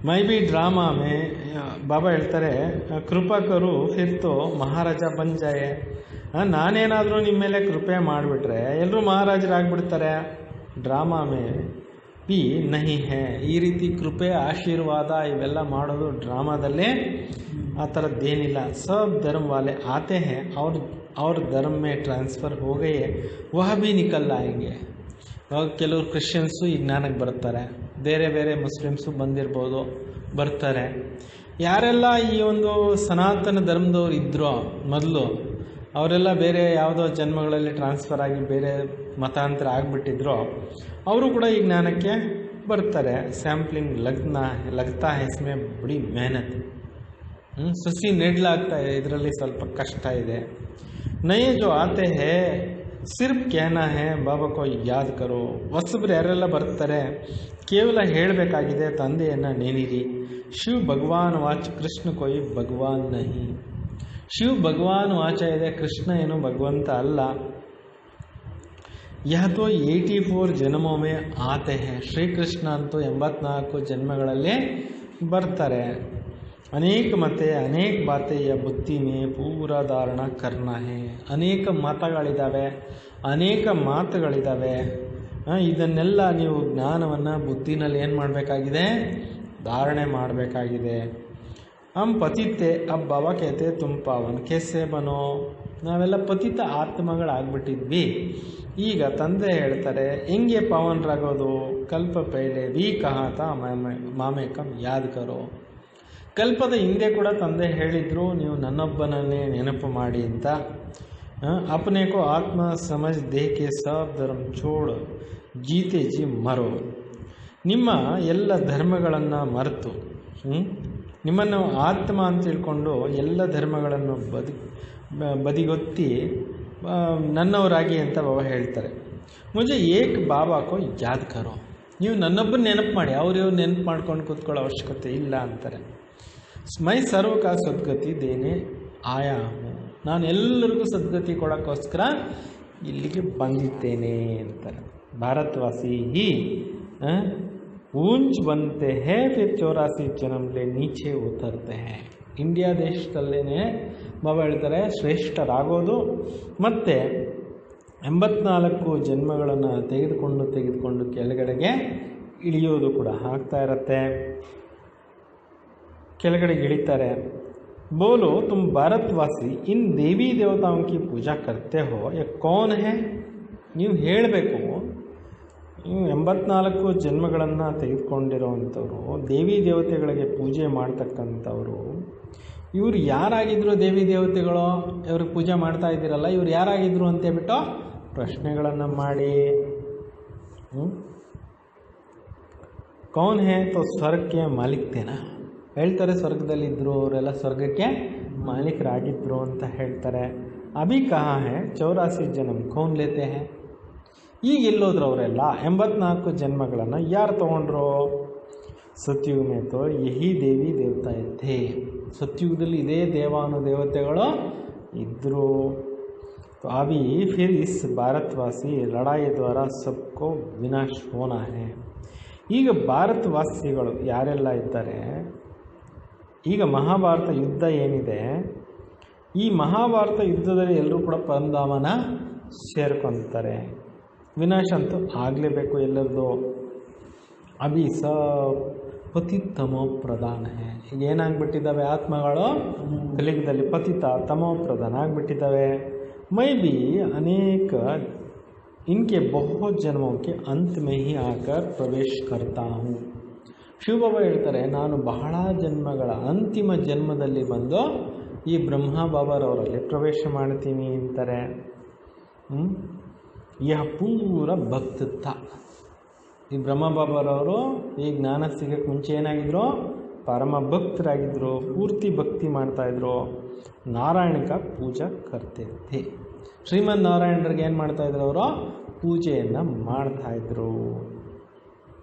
ಮೈ ಬಿ ಡ್ರಾಮಾ ಮೇ ಬಾಬಾ ಹೇಳ್ತಾರೆ ಕೃಪಾ ಕರು ಫಿರ್ತೋ ಮಹಾರಾಜ ಬಂಜಾಯೆ. ನಾನೇನಾದರೂ ನಿಮ್ಮ ಮೇಲೆ ಕೃಪೆ ಮಾಡಿಬಿಟ್ರೆ ಎಲ್ಲರೂ ಮಹಾರಾಜರಾಗ್ಬಿಡ್ತಾರೆ. ಡ್ರಾಮಾ ಮೇ ಬಿ ನಹಿ ಹೇ. ಈ ರೀತಿ ಕೃಪೆ, ಆಶೀರ್ವಾದ ಇವೆಲ್ಲ ಮಾಡೋದು ಡ್ರಾಮಾದಲ್ಲೇ, ಆ ಥರದ್ದೇನಿಲ್ಲ. ಸಬ್ ಧರ್ಮ ವಾಲೆ ಆತೆ ಹೇ ಅವ್ರ ಧರ್ಮ ಮೇ ಟ್ರಾನ್ಸ್ಫರ್ ಹೋಗೇ ವಹ ಭಿ ನಿಕಲ್ ಆಯಂಗೆ. ಇವಾಗ ಕೆಲವರು ಕ್ರಿಶ್ಚಿಯನ್ಸು ಈ ಜ್ಞಾನಕ್ಕೆ ಬರ್ತಾರೆ, ಬೇರೆ ಬೇರೆ ಮುಸ್ಲಿಮ್ಸು ಬಂದಿರ್ಬೋದು, ಬರ್ತಾರೆ. ಯಾರೆಲ್ಲ ಈ ಒಂದು ಸನಾತನ ಧರ್ಮದವ್ರು ಇದ್ದರೋ ಮೊದಲು, ಅವರೆಲ್ಲ ಬೇರೆ ಯಾವುದೋ ಜನ್ಮಗಳಲ್ಲಿ ಟ್ರಾನ್ಸ್ಫರ್ ಆಗಿ ಬೇರೆ ಮತಾಂತರ ಆಗಿಬಿಟ್ಟಿದ್ರೋ ಅವರು ಕೂಡ ಈ ಜ್ಞಾನಕ್ಕೆ ಬರ್ತಾರೆ. ಸ್ಯಾಂಪ್ಲಿಂಗ್ ಲಗ್ತಾ है इसमें बड़ी मेहनत. ಸಸಿ ನೆಡ್ಲಾಗ್ತಾ ಇದೆ, ಇದರಲ್ಲಿ ಸ್ವಲ್ಪ ಕಷ್ಟ ಇದೆ. ನಯೇ ಜೋ ಆತೆ ಹೇ ಸಿರ್ಫ್ कहना है ಬಾಬಾ ಕೋ ಯಾದ್ ಕರೋ. ಹೊಸಬ್ರು ಯಾರೆಲ್ಲ ಬರ್ತಾರೆ ಕೇವಲ ಹೇಳಬೇಕಾಗಿದೆ, ತಂದೆಯನ್ನು ನೆನೀರಿ. ಶಿವ ಭಗವಾನ್ ವಾಚ್ ಕೃಷ್ಣ ಕೊಯ್ ಭಗವಾನ್ ನಹಿ. ಶಿವ ಭಗವಾನ್ ವಾಚ ಇದೆ, ಕೃಷ್ಣ ಏನು ಭಗವಂತ ಅಲ್ಲ. ಯಹ ತೋ 84 ಜನ್ಮೋं में ಆತೆ ಹೇ. ಶ್ರೀಕೃಷ್ಣ ಅಂತೂ 84 ಜನ್ಮಗಳಲ್ಲಿ ಬರ್ತಾರೆ. ಅನೇಕ ಮತೆ ಅನೇಕ ಬಾತೆ ಯ ಬುದ್ಧಿ ಮೇ ಪೂರ ಧಾರಣ ಕರ್ನ ಹೇ. ಅನೇಕ ಮತಗಳಿದ್ದಾವೆ, ಅನೇಕ ಮಾತುಗಳಿದ್ದಾವೆ. ಇದನ್ನೆಲ್ಲ ನೀವು ಜ್ಞಾನವನ್ನು ಬುದ್ಧಿನಲ್ಲಿ ಏನು ಮಾಡಬೇಕಾಗಿದೆ, ಧಾರಣೆ ಮಾಡಬೇಕಾಗಿದೆ. ಹಮ್ ಪತಿತೆ ಅಬ್ ಬಾಬಾ ಕೇತೆ ತುಮ್ ಪಾವನ್ ಕೇಸೆ ಬನೋ. ನಾವೆಲ್ಲ ಪತಿತ ಆತ್ಮಗಳಾಗ್ಬಿಟ್ಟಿದ್ವಿ. ಈಗ ತಂದೆ ಹೇಳ್ತಾರೆ ಹೆಂಗೆ ಪಾವನರಾಗೋದು. ಕಲ್ಪ ಪೈಲೆ ವಿ ಕಹಾತ ಮಾಮೆ ಕಮ್ ಯಾದ್ ಕರೋ. ಕಲ್ಪದ ಹಿಂದೆ ಕೂಡ ತಂದೆ ಹೇಳಿದರು, ನೀವು ನನ್ನೊಬ್ಬನನ್ನೇ ನೆನಪು ಮಾಡಿ ಅಂತ. ಅಪನೆ ಕೋ ಆತ್ಮ ಸಮಜ್ ದೇಹಕ್ಕೆ ಸಬ್ ಧರ್ಮ ಛೋಡ್ ಜೀತೆ ಜಿ ಮರೋ. ನಿಮ್ಮ ಎಲ್ಲ ಧರ್ಮಗಳನ್ನು ಮರೆತು, ನಿಮ್ಮನ್ನು ಆತ್ಮ ಅಂತ ತಿಳ್ಕೊಂಡು ಎಲ್ಲ ಧರ್ಮಗಳನ್ನು ಬದಿಗೊತ್ತಿ ನನ್ನವರಾಗಿ ಅಂತ ಬಾಬಾ ಹೇಳ್ತಾರೆ. ಮುಂಜೆ ಏಕ್ ಬಾಬಾಕೋ ಯಾದ್ ಕರೋ. ನೀವು ನನ್ನೊಬ್ಬನ ನೆನಪು ಮಾಡಿ, ಅವ್ರಿವ್ರು ನೆನಪು ಮಾಡ್ಕೊಂಡು ಕೂತ್ಕೊಳ್ಳೋ ಅವಶ್ಯಕತೆ ಇಲ್ಲ ಅಂತಾರೆ. ಮೈ ಸರ್ವಕ ಸದ್ಗತಿ ದೇನೆ ಆಯಾ ಹೂँ. ನಾನು ಎಲ್ಲರಿಗೂ ಸದ್ಗತಿ ಕೊಡೋಕ್ಕೋಸ್ಕರ ಇಲ್ಲಿಗೆ ಬಂದಿದ್ದೇನೆ ಅಂತಾರೆ. ಭಾರತವಾಸಿ ಹಿ ऊंच बनते हैं फिर 84 जन्म ले नीचे उतरते हैं. ಇಂಡಿಯಾ ದೇಶದಲ್ಲೇ ಬಾಬಾ ಹೇಳ್ತಾರೆ ಶ್ರೇಷ್ಠರಾಗೋದು ಮತ್ತು 84 ಜನ್ಮಗಳನ್ನು ತೆಗೆದುಕೊಂಡು ಕೆಳಗಡೆಗೆ ಇಳಿಯೋದು ಕೂಡ ಆಗ್ತಾ ಇರುತ್ತೆ. ಕೆಳಗಡೆಗೆ ಇಳಿತಾರೆ. ಬೋಲೋ ತುಮ್ ಭಾರತವಾಸಿ ಇನ್ ದೇವಿ ದೇವತಾओं की पूजा करते हो ये कौन है. ನೀವು ಹೇಳಬೇಕು, ನೀವು 84 ಜನ್ಮಗಳನ್ನು ತೆಗೆದುಕೊಂಡಿರೋವಂಥವ್ರು, ದೇವಿ ದೇವತೆಗಳಿಗೆ ಪೂಜೆ ಮಾಡ್ತಕ್ಕಂಥವ್ರು, ಇವರು ಯಾರಾಗಿದ್ದರು? ದೇವಿ ದೇವತೆಗಳು ಇವ್ರಿಗೆ ಪೂಜೆ ಮಾಡ್ತಾ ಇದ್ದೀರಲ್ಲ, ಇವ್ರು ಯಾರಾಗಿದ್ದರು ಅಂತೇಳ್ಬಿಟ್ಟು ಪ್ರಶ್ನೆಗಳನ್ನು ಮಾಡಿ. ಕೌನ್ ಹೇ ತೋ ಸ್ವರ್ಗಕ್ಕೆ ಮಾಲೀಕ್ತೇನಾ. ಹೇಳ್ತಾರೆ ಸ್ವರ್ಗದಲ್ಲಿದ್ದರು, ಅವರೆಲ್ಲ ಸ್ವರ್ಗಕ್ಕೆ ಮಾಲೀಕರಾಗಿದ್ದರು ಅಂತ ಹೇಳ್ತಾರೆ. ಅಭಿ ಕಹಾ ಹೇ 84 ಜನ್ಮ ಕೌನ್ ಲೇತೆ ಹೇ. ಈಗ ಎಲ್ಲೋದ್ರು ಅವರೆಲ್ಲ 84 ಜನ್ಮಗಳನ್ನು ಯಾರು ತೊಗೊಂಡ್ರು? ಸತ್ಯುಗ ಮೇತೋ ಯಹಿ ದೇವಿ ದೇವತಾ ಇದ್ದೇ. ಸತ್ಯುಗದಲ್ಲಿ ಇದೇ ದೇವಾನುದೇವತೆಗಳು ಇದ್ದರು. ಅಭಿ ಫಿರ್ ಇಸ್ ಭಾರತವಾಸಿ ಲಡಾಯಿ ದ್ವಾರ ಸಬ್ಕೋ ವಿನಾಶ್ ಹೋನಾ ಹೇ. ಈಗ ಭಾರತವಾಸಿಗಳು ಯಾರೆಲ್ಲ ಇದ್ದಾರೆ, ಈಗ ಮಹಾಭಾರತ ಯುದ್ಧ ಏನಿದೆ, ಈ ಮಹಾಭಾರತ ಯುದ್ಧದಲ್ಲಿ ಎಲ್ಲರೂ ಕೂಡ ಪರಂಧಾಮನ ಸೇರ್ಕೊತಾರೆ. ವಿನಾಶ ಅಂತೂ ಆಗಲೇಬೇಕು ಎಲ್ಲರದು. ಅಭಿ ಸಬ್ ಪತಿತ ತಮೋ ಪ್ರಧಾನ ಹೇ. ಈಗ ಏನಾಗ್ಬಿಟ್ಟಿದ್ದಾವೆ ಆತ್ಮಗಳು ಕಲಿಯುಗದಲ್ಲಿ ಪತಿತ ತಮೋ ಪ್ರಧಾನ ಆಗಿಬಿಟ್ಟಿದ್ದಾವೆ. ಮೈ ಬಿ ಅನೇಕ ಇನ್ಕೆ ಬಹುತ್ ಜನ್ಮಕ್ಕೆ ಅಂತ್ ಮೇ ಹಿ ಆಕರ್ ಪ್ರವೇಶ ಕರ್ತಾ ಹೂँ. ಶಿವಬಾಬಾ ಹೇಳ್ತಾರೆ, ನಾನು ಬಹಳ ಜನ್ಮಗಳ ಅಂತಿಮ ಜನ್ಮದಲ್ಲಿ ಬಂದು ಈ ಬ್ರಹ್ಮ ಬಾಬಾರವರಲ್ಲಿ ಪ್ರವೇಶ ಮಾಡ್ತೀನಿ ಅಂತಾರೆ. ಯಹ ಪೂರ ಭಕ್ತ. ಈ ಬ್ರಹ್ಮ ಬಾಬಾರವರು ಈ ಜ್ಞಾನ ಸಿಗಕ್ಕೆ ಮುಂಚೆ ಏನಾಗಿದ್ರು? ಪರಮ ಭಕ್ತರಾಗಿದ್ದರು, ಪೂರ್ತಿ ಭಕ್ತಿ ಮಾಡ್ತಾಯಿದ್ರು. ನಾರಾಯಣಿಕ ಪೂಜಾ ಕರ್ತಿದ್ದೆ. ಶ್ರೀಮನ್ ನಾರಾಯಣರಿಗೆ ಏನು ಮಾಡ್ತಾಯಿದ್ರು? ಅವರು ಪೂಜೆಯನ್ನು ಮಾಡ್ತಾಯಿದ್ರು.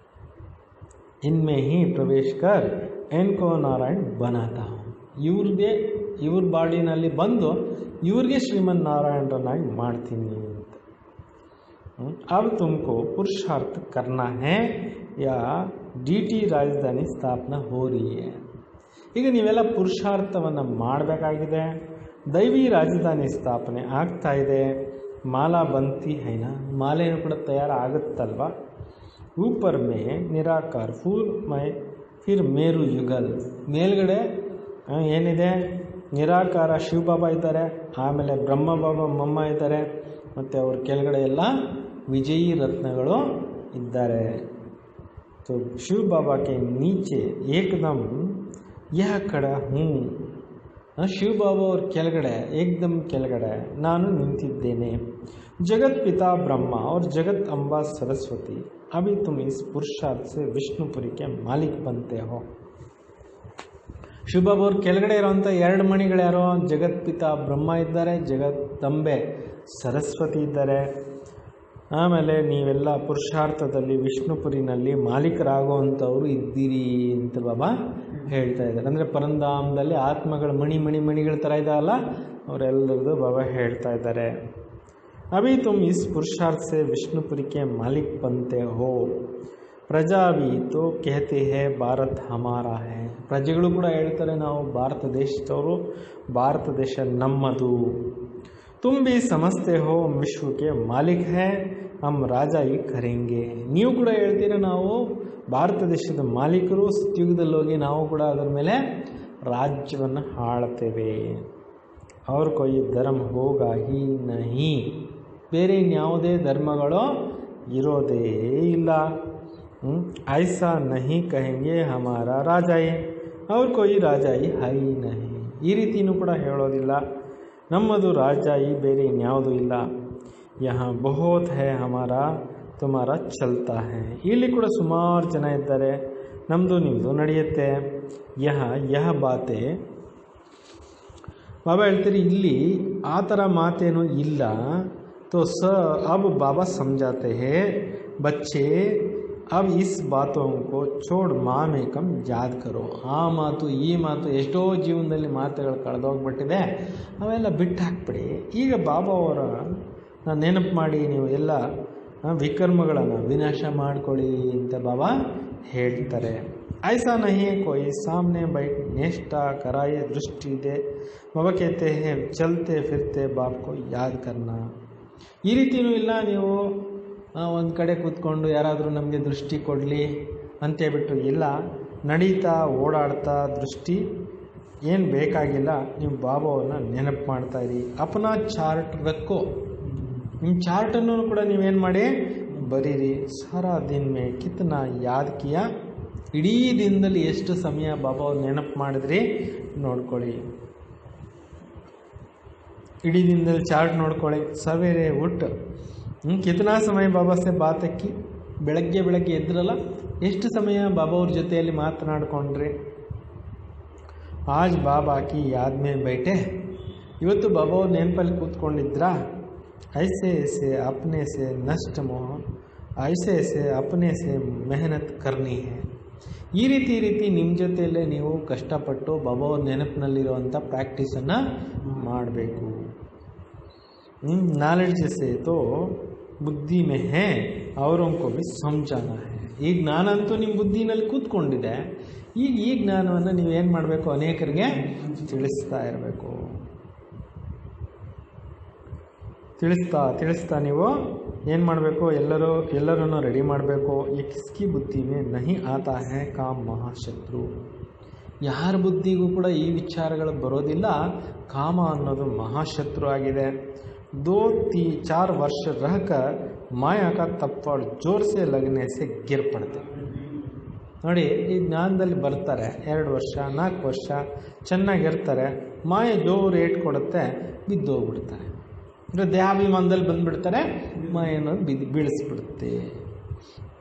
ಇನ್ಮೇ ಹಿ ಪ್ರವೇಶ ಕರ್ ಎನ್ಕೋ ನಾರಾಯಣ್ ಬನಾತಾ. ಇವ್ರ ಬಾಡಿನಲ್ಲಿ ಬಂದು ಇವ್ರಿಗೆ ಶ್ರೀಮನ್ ನಾರಾಯಣರನ್ನಾಗಿ ಮಾಡ್ತೀನಿ ಅಂತ. अब तुमको पुरुषार्थ करना है या DT ರಾಜಧಾನಿ ಸ್ಥಾಪನಾ हो रही है. ಈಗ ನೀವೆಲ್ಲ ಪುರುಷಾರ್ಥವನ್ನು ಮಾಡಬೇಕಾಗಿದೆ. ದೈವಿ ರಾಜಧಾನಿ ಸ್ಥಾಪನೆ ಆಗ್ತಾ ಇದೆ. ಮಾಲಾ ಬಂತಿ ಹೈನಾ, ಮಾಲೆನೂ ಕೂಡ ತಯಾರಾಗುತ್ತಲ್ವ. ऊपर में निराकार फूल मೈ ಫಿರ್ ಮೇರು ಯುಗಲ್. ಮೇಲ್ಗಡೆ ಏನಿದೆ? ನಿರಾಕಾರ ಶಿವಬಾಬಾ ಇದ್ದಾರೆ, ಆಮೇಲೆ ಬ್ರಹ್ಮಬಾಬಾ ಮಮ್ಮ ಇದ್ದಾರೆ, ಮತ್ತು ಅವ್ರ ಕೆಳಗಡೆ ಎಲ್ಲ ವಿಜಯಿ ರತ್ನಗಳು ಇದ್ದಾರೆ. तो शिव बाबा के नीचे एकदम यह खड़ा हूँ, ಶಿವ ಬಾಬಾ ಅವ್ರ ಕೆಳಗಡೆ ಏಕದಮ್ ಕೆಳಗಡೆ ನಾನು ನಿಂತಿದ್ದೇನೆ. जगत पिता ब्रह्मा और जगत अम्बा सरस्वती, अभी तुम इस पुरुषार्थ से विष्णुपुरी के मालिक बनते हो. ಶಿವ ಬಾಬಾ ಅವ್ರ ಕೆಳಗಡೆ ಇರೋವಂಥ ಎರಡು ಮಣಿಗಳು ಯಾರೋ, ಜಗತ್ ಪಿತಾ ಬ್ರಹ್ಮ ಇದ್ದಾರೆ, ಜಗತ್ತಂಬೆ ಸರಸ್ವತಿ ಇದ್ದಾರೆ. ಆಮೇಲೆ ನೀವೆಲ್ಲ ಪುರುಷಾರ್ಥದಲ್ಲಿ ವಿಷ್ಣುಪುರಿನಲ್ಲಿ ಮಾಲೀಕರಾಗುವಂಥವ್ರು ಇದ್ದೀರಿ ಅಂತ ಬಾಬಾ ಹೇಳ್ತಾ ಇದ್ದಾರೆ. ಅಂದರೆ ಪರಂಧಾಮದಲ್ಲಿ ಆತ್ಮಗಳು ಮಣಿಗಳ ಥರ ಇದ್ದಾವಲ್ಲ, ಅವರೆಲ್ಲರದು ಬಾಬಾ ಹೇಳ್ತಾ ಇದ್ದಾರೆ. अभी तुम इस पुरुषार्थ से विष्णुपुरी के मालिक बनते हो. प्रजा भी तो कहते हैं भारत हमारा है. ಪ್ರಜೆಗಳು ಕೂಡ ಹೇಳ್ತಾರೆ ನಾವು ಭಾರತ ದೇಶದವರು, ಭಾರತ ದೇಶ ನಮ್ಮದು. तुम भी समझते हो विश्व के मालिक है, हम राजा ही करेंगे. ನೀವು ಕೂಡ ಹೇಳ್ತೀರ ನಾವು ಭಾರತ ದೇಶದ ಮಾಲೀಕರು, ಸತ್ಯುಗದಲ್ಲಿ ಹೋಗಿ ನಾವು ಕೂಡ ಅದರ ಮೇಲೆ ರಾಜ್ಯವನ್ನು ಆಳ್ತೇವೆ. और कोई धर्म होगा ही नहीं. ಬೇರೆ ಇನ್ಯಾವುದೇ ಧರ್ಮಗಳು ಇರೋದೇ ಇಲ್ಲ. ऐसा नहीं कहेंगे हमारा राजा है और कोई राजा ही है ही नहीं. ಈ ರೀತಿಯೂ ಕೂಡ ಹೇಳೋದಿಲ್ಲ, ನಮ್ಮದು ರಾಜ್ಯ ಈ ಬೇರೆ ಇನ್ಯಾವುದೂ ಇಲ್ಲ. यहाँ बहुत है हमारा तुम्हारा चलता है. ಇಲ್ಲಿ ಕೂಡ ಸುಮಾರು ಜನ ಇದ್ದಾರೆ, ನಮ್ಮದು ನಿಮ್ಮದು ನಡೆಯುತ್ತೆ. ಯಹ ಬಾತೆ ಬಾಬಾ ಹೇಳ್ತೀರಿ, ಇಲ್ಲಿ ಆ ಥರ ಮಾತೇನೂ ಇಲ್ಲ. तो अब बाबा समझाते हैं बच्चे, अब इस बातों को छोड़ माँ में कम याद करो. ಆ ಮಾತು ಈ ಮಾತು ಎಷ್ಟೋ ಜೀವನದಲ್ಲಿ ಮಾತುಗಳು ಕಳೆದೋಗ್ಬಿಟ್ಟಿದೆ, ಅವೆಲ್ಲ ಬಿಟ್ಟು ಹಾಕ್ಬಿಡಿ. ಈಗ ಬಾಬಾ ಅವರ ನೆನಪು ಮಾಡಿ ನೀವು ಎಲ್ಲ ವಿಕರ್ಮಗಳನ್ನು ವಿನಾಶ ಮಾಡ್ಕೊಳ್ಳಿ ಅಂತ ಬಾಬಾ ಹೇಳ್ತಾರೆ. ऐसा नहीं है कोई सामने बैठ नेष्टा कराए दृष्टि दे. बाबा कहते हैं चलते फिरते बाप को याद करना. ಈ ರೀತಿಯೂ ಇಲ್ಲ, ನೀವು ಒಂದು ಕಡೆ ಕೂತ್ಕೊಂಡು ಯಾರಾದರೂ ನಮಗೆ ದೃಷ್ಟಿ ಕೊಡಲಿ ಅಂತೇಳ್ಬಿಟ್ಟು ಇಲ್ಲ. ನಡೀತಾ ಓಡಾಡ್ತಾ ದೃಷ್ಟಿ ಏನು ಬೇಕಾಗಿಲ್ಲ, ನೀವು ಬಾಬಾವ್ರನ್ನ ನೆನಪು ಮಾಡ್ತಾಯಿರಿ. ಅಪನಾ ಚಾರ್ಟ್ ರಕ್ಕೋ, ನಿಮ್ಮ ಚಾರ್ಟನ್ನು ಕೂಡ ನೀವೇನು ಮಾಡಿ ಬರೀರಿ. ಸಾರಾ ದಿನ ಮೇ ಕಿತ್ನಾ ಯಾದ್ ಕಿಯಾ, ಇಡೀ ದಿನದಲ್ಲಿ ಎಷ್ಟು ಸಮಯ ಬಾಬಾವ್ರ ನೆನಪು ಮಾಡಿದ್ರಿ ನೋಡ್ಕೊಳ್ಳಿ. ಇಡೀ ದಿನದಲ್ಲಿ ಚಾರ್ಟ್ ನೋಡ್ಕೊಳ್ಳಿ. ಸವೇರೆ ಉಟ್ಟು ಕಿತನಾ ಸಮಯ ಬಾಬಾ ಸೆ ಬಾತ್ ಅಕ್ಕಿ, ಬೆಳಗ್ಗೆ ಎದ್ರಲ್ಲ ಎಷ್ಟು ಸಮಯ ಬಾಬಾ ಅವ್ರ ಜೊತೆಯಲ್ಲಿ ಮಾತನಾಡ್ಕೊಂಡ್ರಿ. ಆಜ್ ಬಾಬಾ ಕಿ ಯಾದ್ ಮೇ ಬೈಟೆ, ಇವತ್ತು ಬಾಬಾ ಅವ್ರ ನೆನಪಲ್ಲಿ ಕೂತ್ಕೊಂಡಿದ್ರಾ. ಐಸೆ ಐಸೆ ಅಪ್ನೆ ಸೆ ನಷ್ಟ ಮೋಹ, ಐಸೆ ಐಸೆ ಅಪ್ನೆ ಸೆ ಮೆಹನತ್ ಕರ್ನಿ ಹೈ. ಈ ರೀತಿ ನಿಮ್ಮ ಜೊತೆಯಲ್ಲೇ ನೀವು ಕಷ್ಟಪಟ್ಟು ಬಾಬಾ ಅವ್ರ ನೆನಪಿನಲ್ಲಿರುವಂಥ ಪ್ರಾಕ್ಟೀಸನ್ನು ಮಾಡಬೇಕು. ನಾಲೆಡ್ಜ್ से तो ಬುದ್ಧಿ ಮೇ ಹೇ ಅವರೊಂ ಕೋ ಭಿ ಸಮझाना है. ಈ ಜ್ಞಾನ ಅಂತೂ ನಿಮ್ಮ ಬುದ್ಧಿನಲ್ಲಿ ಕೂತ್ಕೊಂಡಿದೆ. ಈಗ ಈ ಜ್ಞಾನವನ್ನು ನೀವು ಏನು ಮಾಡಬೇಕು, ಅನೇಕರಿಗೆ ತಿಳಿಸ್ತಾ ಇರಬೇಕು. ತಿಳಿಸ್ತಾ ನೀವು ಏನು ಮಾಡಬೇಕು, ಎಲ್ಲರನ್ನು ರೆಡಿ ಮಾಡಬೇಕು. ये किसकी बुद्धि में नहीं आता है काम ಮಹಾಶತ್ರು. ಯಾರ ಬುದ್ಧಿಗೂ ಕೂಡ ಈ ವಿಚಾರಗಳು ಬರೋದಿಲ್ಲ. ಕಾಮ ಅನ್ನೋದು ಮಹಾಶತ್ರು ಆಗಿದೆ. 2-4 वर्ष रहकर माया का तप्पड़ जोर से लगने से गिर पड़ते. ನೋಡಿ, ಈ ಜ್ಞಾನದಲ್ಲಿ ಬರ್ತಾರೆ, 2 ವರ್ಷ 4 ವರ್ಷ ಚೆನ್ನಾಗಿರ್ತಾರೆ, ಮಾಯೆ ಜೋರು ಏಟ್ ಕೊಡುತ್ತೆ, ಬಿದ್ದೋಗ್ಬಿಡ್ತಾರೆ. ಅಂದರೆ ದೇಹಾಭಿಮಾನದಲ್ಲಿ ಬಂದುಬಿಡ್ತಾರೆ, ಮಾಯೆ ಅನ್ನೋದು ಬೀಳಿಸ್ಬಿಡುತ್ತೆ.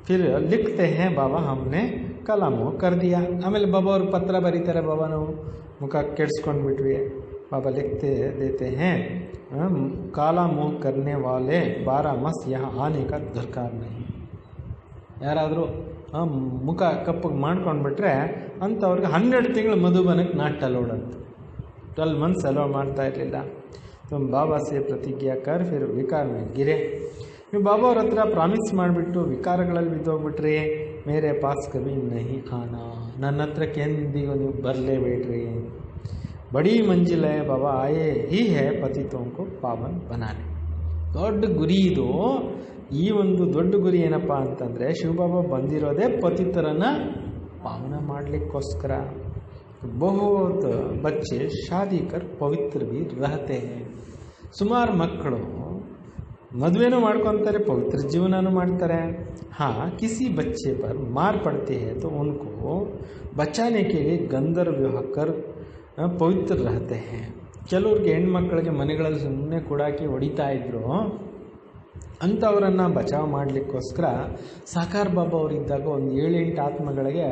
ಫಿರ್ ಲಿಖ್ತೆ ಹೇ ಬಾಬಾ ಹಮ್ನೆ ಕಲಾಮು ಕರ್ದಿಯಾ. ಆಮೇಲೆ ಬಾಬಾ ಅವ್ರಿಗೆ ಪತ್ರ ಬರೀತಾರೆ, ಬಾಬಾ ನಾವು ಮುಖ ಕೆಡ್ಸ್ಕೊಂಡ್ಬಿಟ್ವಿ. ಬಾಬಾ ಲಿಖ್ತೆ ದೇತೆ ಹೇ ಕಾಲಾ ಮುಖ ಕರ್ನೆ ವಾಲೆ 12 मास यहाँ आने का दरकार नहीं. ಯಾರಾದರೂ ಮುಖ ಕಪ್ಪಗೆ ಮಾಡ್ಕೊಂಡ್ಬಿಟ್ರೆ ಅಂಥವ್ರಿಗೆ 12 ತಿಂಗಳು ಮಧುಬನಕ್ಕೆ ನಾಟ್ ಅಲೋಡ್ ಅಂತ. 12 months ಅಲೋ ಮಾಡ್ತಾ ಇರಲಿಲ್ಲ. तुम बाबा से प्रतिज्ञा कर फिर विकार में गिरे. ನೀವು ಬಾಬಾ ಅವ್ರ ಹತ್ರ ಪ್ರಾಮಿಸ್ ಮಾಡಿಬಿಟ್ಟು ವಿಕಾರಗಳಲ್ಲಿ ಬಿದ್ದೋಗ್ಬಿಟ್ರಿ, ಮೇರೆ ಪಾಸ್ ಕಭಿ ನಹಿ ಆನಾ, ನನ್ನ ಹತ್ರಕ್ಕೆ ಎಂದಿಗೂ ನೀವು ಬರಲೇಬೇಡ್ರಿ. ಬಡೀ ಮಂಜಿಲ್ ಹೈ ಬಾಬಾ ಆಯೇ ಹಿ ಹೈ ಪತಿತೋಂ ಕೋ ಪಾವನ್ ಬನಾನೆ. ದೊಡ್ಡ ಗುರಿ ಇದು. ಈ ಒಂದು ದೊಡ್ಡ ಗುರಿ ಏನಪ್ಪ ಅಂತಂದರೆ, ಶಿವಬಾಬಾ ಬಂದಿರೋದೇ ಪತಿತರನ್ನು ಪಾವನ ಮಾಡಲಿಕ್ಕೋಸ್ಕರ. ಬಹುತ್ ಬಚ್ಚೆ ಶಾದಿ ಕರ್ ಪವಿತ್ರ ಭಿ ರಹತೆ ಹೈ. ಸುಮಾರು ಮಕ್ಕಳು मदवेनू ಮಾಡ್ಕೊತಾರೆ, पवित्र जीवननू ಮಾಡ್ತಾರೆ। हाँ, किसी बच्चे पर मार पड़ती है तो उनको बचाने के लिए गंधर्व विवाह कर पवित्र रहते हैं। ಕೆಲವ್ರಿಗೆ ಹೆಣ್ಮಕ್ಳಿಗೆ ಮನೆಗಳಲ್ಲಿ ಸುಮ್ಮನೆ ಕೂಡಾಕಿ ಹೊಡಿತಾ ಇದ್ರು, ಅಂಥವರನ್ನು ಬಚಾವ್ ಮಾಡಲಿಕ್ಕೋಸ್ಕರ ಸಾಕಾರ್ ಬಾಬಾ ಅವರಿದ್ದಾಗ ಒಂದು 7-8 ಆತ್ಮಗಳಿಗೆ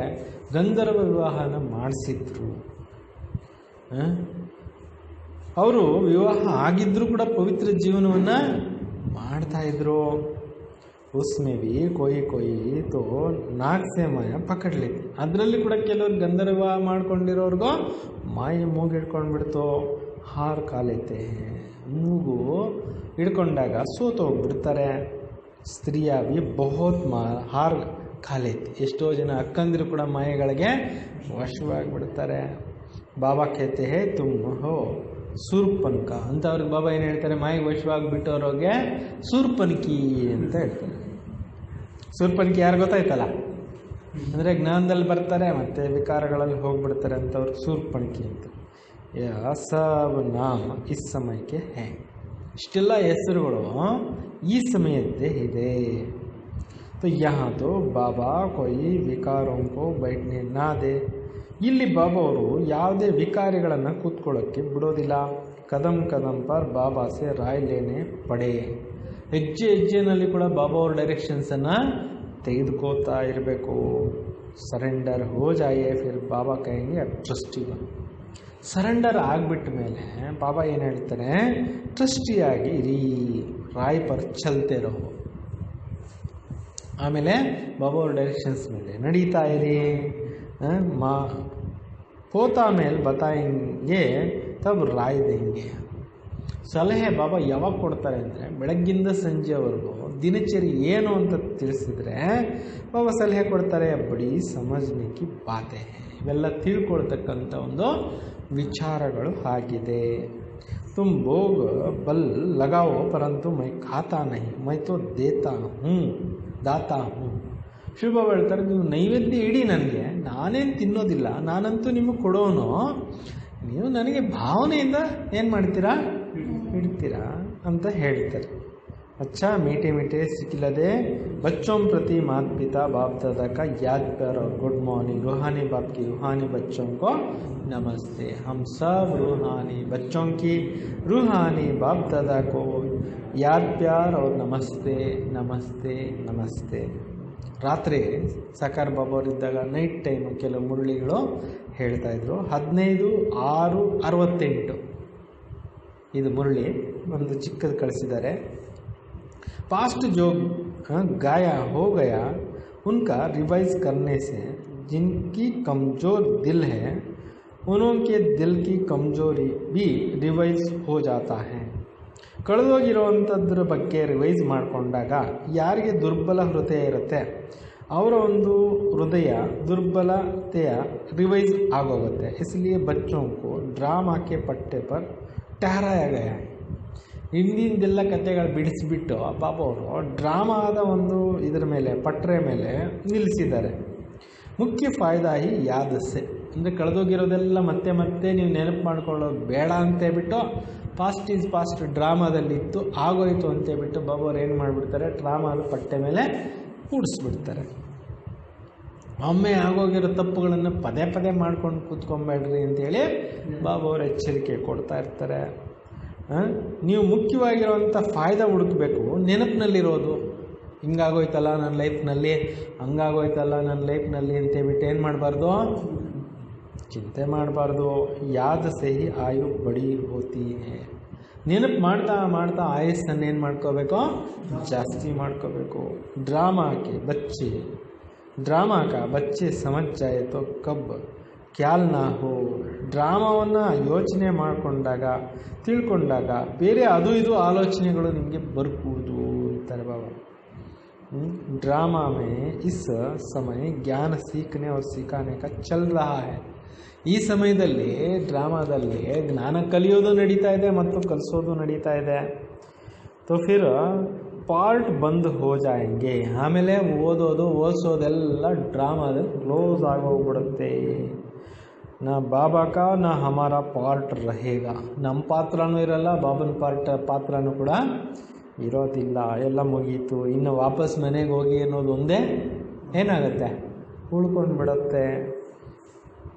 ಗಂಧರ್ವ ವಿವಾಹನ ಮಾಡಿಸಿದ್ರು। ಅವರು ವಿವಾಹ ಆಗಿದ್ದರೂ ಕೂಡ ಪವಿತ್ರ ಜೀವನವನ್ನು ಮಾಡ್ತಾಯಿದ್ರು। ಉಸ್ಮೆ ಭಿ ಕೊಯ್ ಕೊಯ್ ತೋ ನಾಕ್ ಸೆ ಮಾಯ ಪಕಡ್ ಲೇತಿ, ಅದರಲ್ಲಿ ಕೂಡ ಕೆಲವರು ಗಂಧರ್ವ ವಿವಾಹ ಮಾಡ್ಕೊಂಡಿರೋರ್ಗೋ ಮಾಯ ಮೂಗು ಹಿಡ್ಕೊಂಡ್ಬಿಡ್ತು, ಹಾರ್ ಕಾಲೈತೆ, ಮೂಗು ಹಿಡ್ಕೊಂಡಾಗ ಸೋತೋಗ್ಬಿಡ್ತಾರೆ। ಸ್ತ್ರೀಯ ಭಿ ಬಹುತ್ ಹಾರ್ ಕಾಲೈತಿ, ಎಷ್ಟೋ ಜನ ಅಕ್ಕಂದಿರು ಕೂಡ ಮಾಯೆಗಳಿಗೆ ವಶವಾಗಿಬಿಡ್ತಾರೆ। ಬಾಬಾ ಕೇತೆ ಹೇ ತುಮ್ ಹೋ ಸೂರ್ಪನ್ಕ ಅಂತ ಅವ್ರಿಗೆ ಬಾಬಾ ಏನು ಹೇಳ್ತಾರೆ, ಮಾಯಿಗೆ ವಶವಾಗಿಬಿಟ್ಟವ್ರಿಗೆ ಸೂರ್ಪನ್ಕಿ ಅಂತ ಹೇಳ್ತಾರೆ। ಸೂರ್ಪನ್ಕಿ ಯಾರು ಗೊತ್ತಾಯ್ತಲ್ಲ, ಅಂದರೆ ಜ್ಞಾನದಲ್ಲಿ ಬರ್ತಾರೆ ಮತ್ತು ವಿಕಾರಗಳಲ್ಲಿ ಹೋಗ್ಬಿಡ್ತಾರೆ ಅಂತ ಅವ್ರಿಗೆ ಸೂರ್ಪನ್ಕಿ ಅಂತ। ಸಬ್ ನಾಮ ಇಸ್ ಸಮಯಕ್ಕೆ ಹೇ, ಇಷ್ಟೆಲ್ಲ ಹೆಸರುಗಳು ಈ ಸಮಯದ್ದೇ ಇದೆ। तो यहाँ तो ಬಾಬಾ कोई विकारों को बैठने ना दे, ಇಲ್ಲಿ ಬಾಬಾ ಅವರು ಯಾವುದೇ ವಿಕಾರಿಗಳನ್ನು ಕೂತ್ಕೊಳ್ಳೋಕ್ಕೆ ಬಿಡೋದಿಲ್ಲ। ಕದಮ್ ಕದಮ್ ಪರ್ ಬಾಬಾ ಸೆ ರಾಯ್ ಲೇನೆ ಪಡೆ, ಹೆಜ್ಜೆ ಹೆಜ್ಜೆನಲ್ಲಿ ಕೂಡ ಬಾಬಾ ಅವ್ರ ಡೈರೆಕ್ಷನ್ಸನ್ನು ತೆಗೆದುಕೋತಾ ಇರಬೇಕು। ಸರೆಂಡರ್ ಹೋ ಜಾಯೇ ಫಿರ್ ಬಾಬಾ ಕहेಂಗೆ ಟ್ರಸ್ಟಿ ಬನ್, ಸರೆಂಡರ್ ಆಗಿಬಿಟ್ಟ ಮೇಲೆ ಬಾಬಾ ಏನು ಹೇಳ್ತಾರೆ, ಟ್ರಸ್ಟಿಯಾಗಿ ಇರಿ, ರಾಯ್ ಪರ್ ಚಲ್ತೆ ರಹೋ, ಆಮೇಲೆ ಬಾಬಾ ಅವ್ರ ಡೈರೆಕ್ಷನ್ಸ್ ಮೇಲೆ ನಡೀತಾ ಇರಿ। ಮಾ ಪೋತಾ ಮೇಲೆ ಬತಾಯಂಗೆ ತಬ್ ರಾಯ್ ದೇಂಗೆ, ಸಲಹೆ ಬಾಬಾ ಯಾವಾಗ ಕೊಡ್ತಾರೆ ಅಂದರೆ ಬೆಳಗ್ಗಿಂದ ಸಂಜೆವರೆಗೂ ದಿನಚರಿ ಏನು ಅಂತ ತಿಳಿಸಿದ್ರೆ ಬಾಬಾ ಸಲಹೆ ಕೊಡ್ತಾರೆ। ಬಡಿ ಸಮಜ್ನಿಕಿ ಬಾತೆ, ಇವೆಲ್ಲ ತಿಳ್ಕೊಳ್ತಕ್ಕಂಥ ಒಂದು ವಿಚಾರಗಳು ಆಗಿದೆ। तुम भोग बल लगाओ परंतु मैं खाता नहीं, मैं तो देता हूँ दाता हूँ। ಶಿವ ಬಾಬಾ ಹೇಳ್ತಾರೆ, ನೀವು ನೈವೇದ್ಯ ಇಡಿ, ನನಗೆ ನಾನೇನು ತಿನ್ನೋದಿಲ್ಲ, ನಾನಂತೂ ನಿಮಗೆ ಕೊಡೋನು, ನೀವು ನನಗೆ ಭಾವನೆಯಿಂದ ಏನು ಮಾಡ್ತೀರಾ, ಇಡ್ತೀರಾ ಅಂತ ಹೇಳ್ತಾರೆ। अच्छा मीठे मीठे सिखिलदे बच्चों प्रति माता पिता बाप दादा का याद प्यार और गुड मॉर्निंग। रूहानी बाप की रूहानी बच्चों को नमस्ते। हम सब रूहानी बच्चों की रूहानी बाप दादा को याद प्यार और नमस्ते नमस्ते नमस्ते। ರಾತ್ರಿ ಸಾಕಾರ್ ಬಾಬಾ ಅವರಿದ್ದಾಗ ನೈಟ್ ಟೈಮು ಕೆಲವು ಮುರಳಿಗಳು ಹೇಳ್ತಾ ಇದ್ರು। 15/6/68 ಇದು ಮುರಳಿ, ಒಂದು ಚಿಕ್ಕದು ಕಳಿಸಿದ್ದಾರೆ। पास्ट जो गाया हो गया उनका रिवाइज करने से जिनकी कमज़ोर दिल है उनके दिल की कमज़ोरी भी रिवाइज हो जाता है। ಕಳೆದೋಗಿರುವಂಥದ್ರ ಬಗ್ಗೆ ರಿವೈಸ್ ಮಾಡಿಕೊಂಡಾಗ ಯಾರಿಗೆ ದುರ್ಬಲ ಹೃದಯ ಇರುತ್ತೆ ಅವರ ಒಂದು ಹೃದಯ ದುರ್ಬಲತೆಯ ರಿವೈಸ್ ಆಗೋಗುತ್ತೆ। इसलिए बच्चों को ड्रामा के पट्टे पर ठहराया गया है। ಹಿಂದಿಂದೆಲ್ಲ ಕಥೆಗಳು ಬಿಡಿಸಿಬಿಟ್ಟು ಬಾಬಾ ಅವರು ಡ್ರಾಮಾದ ಒಂದು ಇದರ ಮೇಲೆ ಪಟ್ರೆ ಮೇಲೆ ನಿಲ್ಲಿಸಿದ್ದಾರೆ। ಮುಖ್ಯ ಫಾಯ್ದಾ ಹಿ ಯಾದಸ್ಸೆ, ಅಂದರೆ ಕಳೆದೋಗಿರೋದೆಲ್ಲ ಮತ್ತೆ ಮತ್ತೆ ನೀವು ನೆನಪು ಮಾಡ್ಕೊಳ್ಳೋದು ಬೇಡ ಅಂತೇಳ್ಬಿಟ್ಟು ಪಾಸ್ಟ್ ಈಸ್ ಪಾಸ್ಟ್ ಡ್ರಾಮಾದಲ್ಲಿತ್ತು ಆಗೋಯಿತು ಅಂತೇಳ್ಬಿಟ್ಟು ಬಾಬಾ ಅವ್ರು ಏನು ಮಾಡಿಬಿಡ್ತಾರೆ, ಡ್ರಾಮಾದ ಪಟ್ಟೆ ಮೇಲೆ ಕೂಡಿಸ್ಬಿಡ್ತಾರೆ। ಒಮ್ಮೆ ಆಗೋಗಿರೋ ತಪ್ಪುಗಳನ್ನು ಪದೇ ಪದೇ ಮಾಡ್ಕೊಂಡು ಕೂತ್ಕೊಬೇಡ್ರಿ ಅಂತೇಳಿ ಬಾಬಾ ಅವರು ಎಚ್ಚರಿಕೆ ಕೊಡ್ತಾ ಇರ್ತಾರೆ। ನೀವು ಮುಖ್ಯವಾಗಿರುವಂಥ ಫಾಯ್ದಾ ಹುಡುಕಬೇಕು, ನೆನಪಿನಲ್ಲಿರೋದು ಹಿಂಗಾಗೋಯ್ತಲ್ಲ ನನ್ನ ಲೈಫ್ನಲ್ಲಿ, ಹಂಗಾಗೋಯ್ತಲ್ಲ ನನ್ನ ಲೈಫ್ನಲ್ಲಿ ಅಂತೇಳ್ಬಿಟ್ಟು ಏನು ಮಾಡಬಾರ್ದು, ಚಿಂತೆ ಮಾಡಬಾರ್ದು। ಯಾದ ಸಹಿ ಆಯು ಬಡಿ ಹೋತಿ ಹೇ, ನೆನಪು ಮಾಡ್ತಾ ಮಾಡ್ತಾ ಆಯಸ್ಸನ್ನು ಏನು ಮಾಡ್ಕೋಬೇಕು, ಜಾಸ್ತಿ ಮಾಡ್ಕೋಬೇಕು। ಡ್ರಾಮಾ ಕಾ ಬಚ್ಚೆ ಸಮಜ್ ಜಾಯೆ ತೋ ಕಬ್ ಕ್ಯಾಲ್ ನಾ ಹೋ, ಡ್ರಾಮಾವನ್ನು ಯೋಚನೆ ಮಾಡಿಕೊಂಡಾಗ ತಿಳ್ಕೊಂಡಾಗ ಬೇರೆ ಅದು ಇದು ಆಲೋಚನೆಗಳು ನಿಮಗೆ ಬರ್ಬೋದು ಅಂತಾರೆ ಬಾಬಾ। ಡ್ರಾಮಾ ಮೇ ಇಸ್ ಸಮಯ ಜ್ಞಾನ ಸೀಖನೆ और ಸಿಖಾನೆ का ಚಲ್ ರಹಾ है, ಈ ಸಮಯದಲ್ಲಿ ಡ್ರಾಮಾದಲ್ಲಿ ಜ್ಞಾನ ಕಲಿಯೋದು ನಡೀತಾ ಇದೆ ಮತ್ತು ಕಲಿಸೋದು ನಡೀತಾ ಇದೆ। तो फिर ಪಾರ್ಟ್ ಬಂದ್ ಹೋ ಜಾಯಂಗೆ, ಆಮೇಲೆ ಓದಿಸೋದೆಲ್ಲ ಡ್ರಾಮಾದಲ್ಲಿ ಕ್ಲೋಸ್ ಆಗೋಗ್ಬಿಡುತ್ತೆ। ನಾ ಬಾಬಾ ಕಾ ನಾ ಹಮಾರಾ ಪಾರ್ಟ್ ರಹೇಗಾ, ನಮ್ಮ ಪಾತ್ರನೂ ಇರಲ್ಲ, ಬಾಬನ ಪಾತ್ರನೂ ಕೂಡ ಇರೋದಿಲ್ಲ, ಎಲ್ಲ ಮುಗೀತು, ಇನ್ನು ವಾಪಸ್ ಮನೆಗೆ ಹೋಗಿ ಅನ್ನೋದು ಒಂದೇ ಏನಾಗುತ್ತೆ, ಉಳ್ಕೊಂಡು ಬಿಡುತ್ತೆ.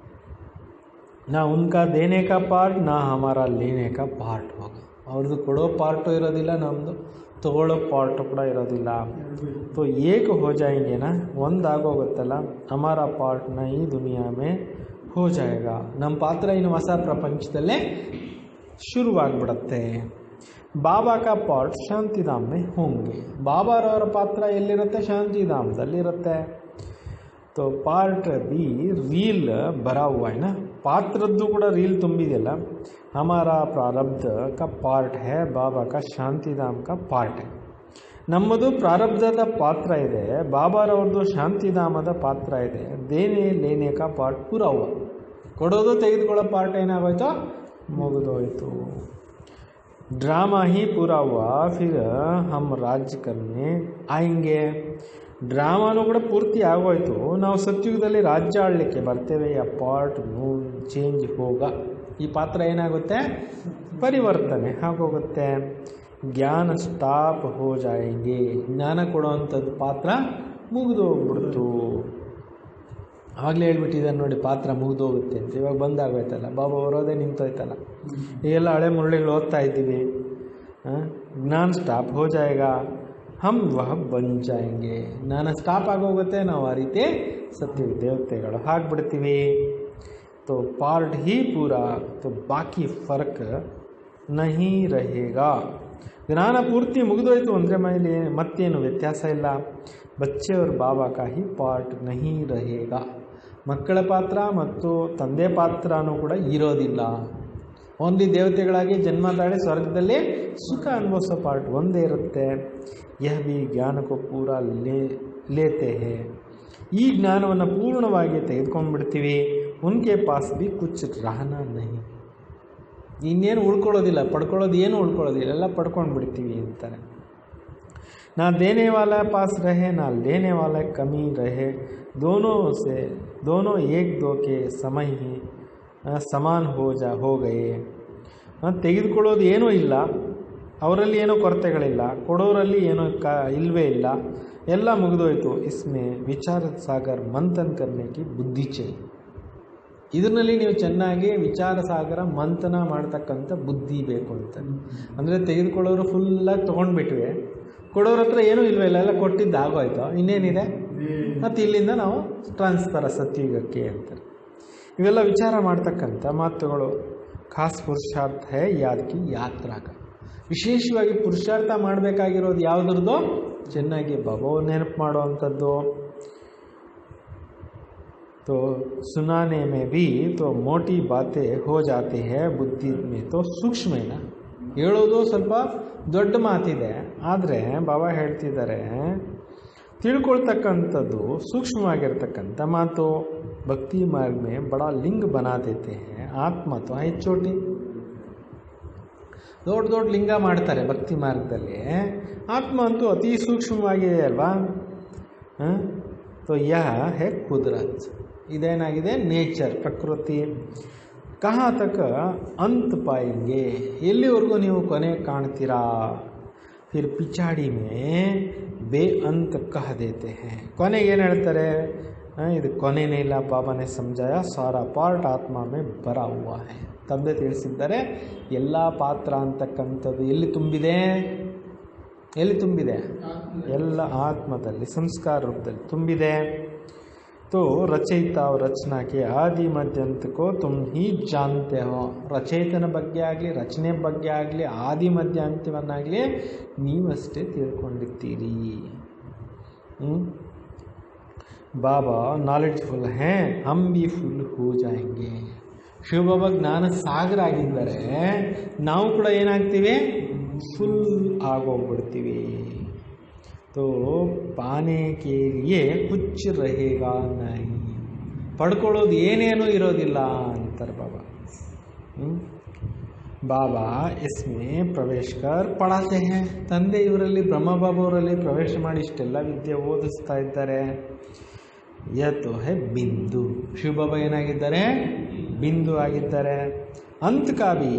ನಾ ಉನ್ಕಾ ದೇನೆ ಕಾ ಪಾರ್ಟ್ ನಾ ಹಮಾರಾ ಲೇನೆ ಕಾ ಪಾರ್ಟ್ ಹೋಗ. ಅವ್ರದ್ದು ಕೊಡೋ ಪಾರ್ಟು ಇರೋದಿಲ್ಲ, ನಮ್ಮದು ತಗೊಳ್ಳೋ ಪಾರ್ಟು ಕೂಡ ಇರೋದಿಲ್ಲ. ತೋ ಏಕ ಹೋ ಜಾಯಂಗೆನಾ, ಒಂದಾಗೋಗುತ್ತಲ್ಲ. ಹಮಾರ ಪಾರ್ಟ್ನ ಈ ದುನಿಯಾ ಮೇ ಹೋ ಜಾಯೇಗ, ನಮ್ಮ ಪಾತ್ರ ಇನ್ನು ಹೊಸ ಪ್ರಪಂಚದಲ್ಲೇ ಶುರುವಾಗ್ಬಿಡತ್ತೆ. ಬಾಬಾ ಕಾ ಪಾರ್ಟ್ ಶಾಂತಿಧಾಮ್ ಮೇ ಹೋಂಗೆ, ಬಾಬಾರವರ ಪಾತ್ರ ಎಲ್ಲಿರುತ್ತೆ, ಶಾಂತಿಧಾಮದಲ್ಲಿರುತ್ತೆ. तो पार्ट भी रील भरा हुआ है ना, ಪಾತ್ರದ್ದು ಕೂಡ ರೀಲ್ ತುಂಬಿದೆಯಲ್ಲ. हमारा प्रारब्ध का पार्ट है, बाबा का ಶಾಂತಿಧಾಮ್ का ಪಾರ್ಟ್ है. ನಮ್ಮದು ಪ್ರಾರಬ್ಧದ ಪಾತ್ರ ಇದೆ, ಬಾಬಾರವ್ರದ್ದು ಶಾಂತಿಧಾಮದ ಪಾತ್ರ ಇದೆ. ದೇನೆ ಲೇನೆ ಕಾ ಪಾರ್ಟ್ ಪೂರಾ ಹುआ, ಕೊಡೋದು ತೆಗೆದುಕೊಳ್ಳೋ ಪಾರ್ಟ್ ಏನಾಗೋಯ್ತು, ಮುಗಿದೋಯ್ತು. ಡ್ರಾಮಾ ಹಿ ಪೂರಾ ಹುआ, फिर हम राज्य करने आएंगे. ಡ್ರಾಮಾನು ಕೂಡ ಪೂರ್ತಿ ಆಗೋಯ್ತು, ನಾವು ಸತ್ಯುಗದಲ್ಲಿ ರಾಜ್ಯ ಆಳಲಿಕ್ಕೆ ಬರ್ತೇವೆ. ಆ ಪಾರ್ಟ್ ಚೇಂಜ್ ಹೋಗ, ಈ ಪಾತ್ರ ಏನಾಗುತ್ತೆ, ಪರಿವರ್ತನೆ ಆಗೋಗುತ್ತೆ. ಜ್ಞಾನ ಸ್ಟಾಪ್ ಹೋ ಜಾಯಂಗೆ, ಜ್ಞಾನ ಕೊಡೋವಂಥದ್ದು ಪಾತ್ರ ಮುಗಿದು ಹೋಗ್ಬಿಡ್ತು. ಆವಾಗಲೇ ಹೇಳ್ಬಿಟ್ಟಿದ್ದಾರೆ ನೋಡಿ, ಪಾತ್ರ ಮುಗಿದೋಗುತ್ತೆ ಅಂತ. ಇವಾಗ ಬಂದಾಗೋಯ್ತಲ್ಲ, ಬಾಬಾ ಬರೋದೇ ನಿಂತೋಯ್ತಲ್ಲ. ಈಗೆಲ್ಲ ಹಳೆ ಮುರಳಿಗಳು ಓದ್ತಾ ಇದ್ದೀವಿ. ಜ್ಞಾನ ಸ್ಟಾಪ್ ಹೋ ಜಾಯೇಗ, ಹಮ್ ವಹ ಬನ್ ಜಾಯಂಗೆ. ಜ್ಞಾನ ಸ್ಟಾಪ್ ಆಗೋಗುತ್ತೆ, ನಾವು ಆ ರೀತಿ ಸತ್ಯ ದೇವತೆಗಳು ಆಗಿಬಿಡ್ತೀವಿ. तो पार्ट ही पूरा, तो बाकी फर्क नहीं रहेगा. ಜ್ಞಾನ ಪೂರ್ತಿ ಮುಗಿದೋಯ್ತು ಅಂದರೆ ಮೇಲೆ ಮತ್ತೇನು ವ್ಯತ್ಯಾಸ ಇಲ್ಲ. ಬಚ್ಚೆ और ಬಾಬಾ का ही पार्ट नहीं रहेगा. ಮಕ್ಕಳ ಪಾತ್ರ ಮತ್ತು ತಂದೆ ಪಾತ್ರನೂ ಕೂಡ ಇರೋದಿಲ್ಲ. ಓನ್ಲಿ ದೇವತೆಗಳಾಗಿ ಜನ್ಮ ತಾಳಿ ಸ್ವರ್ಗದಲ್ಲಿ ಸುಖ ಅನುಭವಿಸೋ ಪಾರ್ಟ್ ಒಂದೇ ಇರುತ್ತೆ. ಯಹ ಭಿ ಜ್ಞಾನಕ್ಕೂ ಪೂರ ಲೇತೆ ಹೇ, ಈ ಜ್ಞಾನವನ್ನು ಪೂರ್ಣವಾಗಿ ತೆಗೆದುಕೊಂಡ್ಬಿಡ್ತೀವಿ. ಉನ್ಕೆ ಪಾಸ್ ಭಿ ಕುಚ್ ರಹನಾ ನಹಿ, ಇನ್ನೇನು ಉಳ್ಕೊಳ್ಳೋದಿಲ್ಲ, ಪಡ್ಕೊಳ್ಳೋದು ಏನು ಉಳ್ಕೊಳ್ಳೋದಿಲ್ಲ, ಎಲ್ಲ ಪಡ್ಕೊಂಡು ಬಿಡ್ತೀವಿ ಅಂತಾರೆ. ನಾ ದೇನೆ ವಾಲ ಪಾಸ್ ರಹೆ ನಾ ಲೇನೆ ವಾಲ ಕಮಿ ರಹೆ, दोनों एक दो के समय ही ಸಮಾನ್ ಹೋ ಗಯೇ. ತೆಗೆದುಕೊಳ್ಳೋದು ಏನೂ ಇಲ್ಲ, ಅವರಲ್ಲಿ ಏನೋ ಕೊರತೆಗಳಿಲ್ಲ, ಕೊಡೋರಲ್ಲಿ ಏನೋ ಇಲ್ಲವೇ ಇಲ್ಲ, ಎಲ್ಲ ಮುಗಿದೋಯ್ತು. ಇಸ್ಮೆ ವಿಚಾರ ಸಾಗರ್ ಮಂಥನ್ ಕರ್ನೆಕಿ ಬುದ್ಧಿ ಚೈ, ಇದರಲ್ಲಿ ನೀವು ಚೆನ್ನಾಗಿ ವಿಚಾರ ಸಾಗರ ಮಂಥನ ಮಾಡ್ತಕ್ಕಂಥ ಬುದ್ಧಿ ಬೇಕು ಅಂತ. ಅಂದರೆ ತೆಗೆದುಕೊಳ್ಳೋರು ಫುಲ್ಲಾಗಿ ತೊಗೊಂಡ್ಬಿಟ್ವಿ, ಕೊಡೋರ ಹತ್ರ ಏನೂ ಇಲ್ವೇ ಇಲ್ಲ, ಎಲ್ಲ ಕೊಟ್ಟಿದ್ದು ಆಗೋಯ್ತು, ಇನ್ನೇನಿದೆ, ಮತ್ತು ಇಲ್ಲಿಂದ ನಾವು ಟ್ರಾನ್ಸ್ಫರ್ ಸತ್ಯುಗಕ್ಕೆ ಅಂತಾರೆ. ಇವೆಲ್ಲ ವಿಚಾರ ಮಾಡ್ತಕ್ಕಂಥ ಮಾತುಗಳು. ಖಾಸ್ ಪುರುಷಾರ್ಥ ಹೇ ಯಾದಕಿ ಯಾತ್ರಾಗ, ವಿಶೇಷವಾಗಿ ಪುರುಷಾರ್ಥ ಮಾಡಬೇಕಾಗಿರೋದು ಯಾವುದ್ರದ್ದು, ಚೆನ್ನಾಗಿ ಬಾಬಾ ನೆನಪು ಮಾಡುವಂಥದ್ದು. तो सुनाने में भी तो मोटी बातें हो जाती है, बुद्धि में तो सूक्ष्म है ना. ಹೇಳೋದು ಸ್ವಲ್ಪ ದೊಡ್ಡ ಮಾತಿದೆ, ಆದರೆ ಬಾಬಾ ಹೇಳ್ತಿದ್ದಾರೆ ತಿಳ್ಕೊಳ್ತಕ್ಕಂಥದ್ದು ಸೂಕ್ಷ್ಮವಾಗಿರ್ತಕ್ಕಂಥ ಮಾತು. ಭಕ್ತಿ ಮಾರ್ಗ ಮೇ ಬಡಾ ಲಿಂಗ ಬನಾ ದೇತೆ ಹೈ, ಆತ್ಮ ತೋ ಹೈ ಚೋಟಿ. ದೊಡ್ಡ ದೊಡ್ಡ ಲಿಂಗ ಮಾಡ್ತಾರೆ ಭಕ್ತಿ ಮಾರ್ಗದಲ್ಲಿ, ಆತ್ಮ ಅಂತೂ ಅತಿ ಸೂಕ್ಷ್ಮವಾಗಿದೆ ಅಲ್ವಾ. ತೋ ಯಹ ಹೇ ಕುದರತ್, ಇದೇನಾಗಿದೆ, ನೇಚರ್, ಪ್ರಕೃತಿ. ಕಹಾ ತಕ ಅಂತ ಪಾಯಂಗೆ, ಎಲ್ಲಿವರೆಗೂ ನೀವು ಕೊನೆ ಕಾಣ್ತೀರಾ. ಫಿರ್ ಪಿಚಾಡಿ ಮೇ ಬೇ ಅಂತ ಕಹ ದೇತೆ ಹೈ, ಕೊನೆಗೆ ಏನು ಹೇಳ್ತಾರೆ, ಇದು ಕೊನೆನೇ ಇಲ್ಲ. ಬಾಬಾನೇ ಸಮಜಾಯ ಸಾರಾ ಪಾರ್ಟ್ ಆತ್ಮ ಮೇ ಬರಾ ಹುआ है. ತಂದೆ ತಿಳಿಸಿದ್ದಾರೆ, ಎಲ್ಲ ಪಾತ್ರ ಅಂತಕ್ಕಂಥದ್ದು ಎಲ್ಲಿ ತುಂಬಿದೆ, ಎಲ್ಲಿ ತುಂಬಿದೆ, ಎಲ್ಲ ಆತ್ಮದಲ್ಲಿ ಸಂಸ್ಕಾರ ರೂಪದಲ್ಲಿ ತುಂಬಿದೆ. तो रचयिता और रचना के आदि मध्यांत को तुम ही जानते हो. ರಚಯಿತನ ಬಗ್ಗೆ ಆಗಲಿ, ರಚನೆ ಬಗ್ಗೆ ಆಗಲಿ, ಆದಿ ಮಧ್ಯಾಂತ್ಯವನ್ನಾಗಲಿ ನೀವಷ್ಟೇ ತಿಳ್ಕೊಂಡಿರ್ತೀರಿ. ಬಾಬಾ ನಾಲೆಡ್ಜ್ಫುಲ್ ಹೇ, ಹಮ್ ಬಿ ಫುಲ್ ಹೋ ಜಾಯಂಗೆ. ಶಿವಬಾಬಾ ಜ್ಞಾನ ಸಾಗರ ಆಗಿದ್ದಾರೆ, ನಾವು ಕೂಡ ಏನಾಗ್ತೀವಿ, ಫುಲ್ ಆಗೋಗ್ಬಿಡ್ತೀವಿ. तो पाने के लिए कुछ रहेगा नहीं, ಪಡ್ಕೊಳ್ಳೋದು ಏನೇನೂ ಇರೋದಿಲ್ಲ ಅಂತಾರೆ ಬಾಬಾ. ಬಾಬಾ ಇಸ್ಮೇ ಪ್ರವೇಶ್ ಕರ್ ಪಡಾತೆ ಹೇ, ತಂದೆ ಇವರಲ್ಲಿ ಬ್ರಹ್ಮಬಾಬಾ ಅವರಲ್ಲಿ ಪ್ರವೇಶ ಮಾಡಿ ಇಷ್ಟೆಲ್ಲ ವಿದ್ಯೆ ಓದಿಸ್ತಾ ಇದ್ದಾರೆ. ಯತೋ ಹೇ ಬಿಂದು, ಶಿವಬಾಬಾ ಏನಾಗಿದ್ದಾರೆ, ಬಿಂದು ಆಗಿದ್ದಾರೆ. ಅಂತ ಕಾ ಭಿ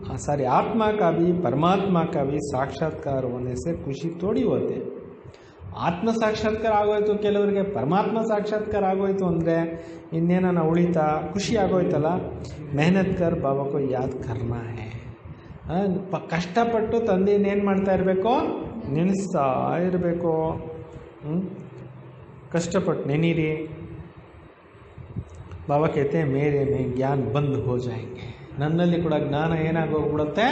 आत्मा का भी परमात्मा का भी साक्षात्कार होने से ಖುಷಿ थोड़ी होते। ಆತ್ಮ ಸಾಕ್ಷಾತ್ಕಾರ ಆಗೋಯ್ತು ಕೆಲವರಿಗೆ, ಪರಮಾತ್ಮ ಸಾಕ್ಷಾತ್ಕಾರ ಆಗೋಯ್ತು ಅಂದರೆ ಇನ್ನೇನ ಉಳಿತಾ, ಖುಷಿ ಆಗೋಯ್ತಲ್ಲ. ಮೆಹನತ್ ಕರ್ ಬಾಬಾ ಕೋ ಯಾದ್ ಕರ್ನಾ ಹೈ. ಕಷ್ಟಪಟ್ಟು ತಂದೆಯನ್ನು ಏನು ಮಾಡ್ತಾ ಇರಬೇಕು, ನೆನೆಸ್ತಾ ಇರಬೇಕು. ಕಷ್ಟಪಟ್ಟು ನೆನೀರಿ. ಬಾಬಾ कहते हैं मेरे में ज्ञान बंद हो जाएंगे. ನನ್ನಲ್ಲಿ ಕೂಡ ಜ್ಞಾನ ಏನಾಗೋಗ್ಬಿಡುತ್ತೆ,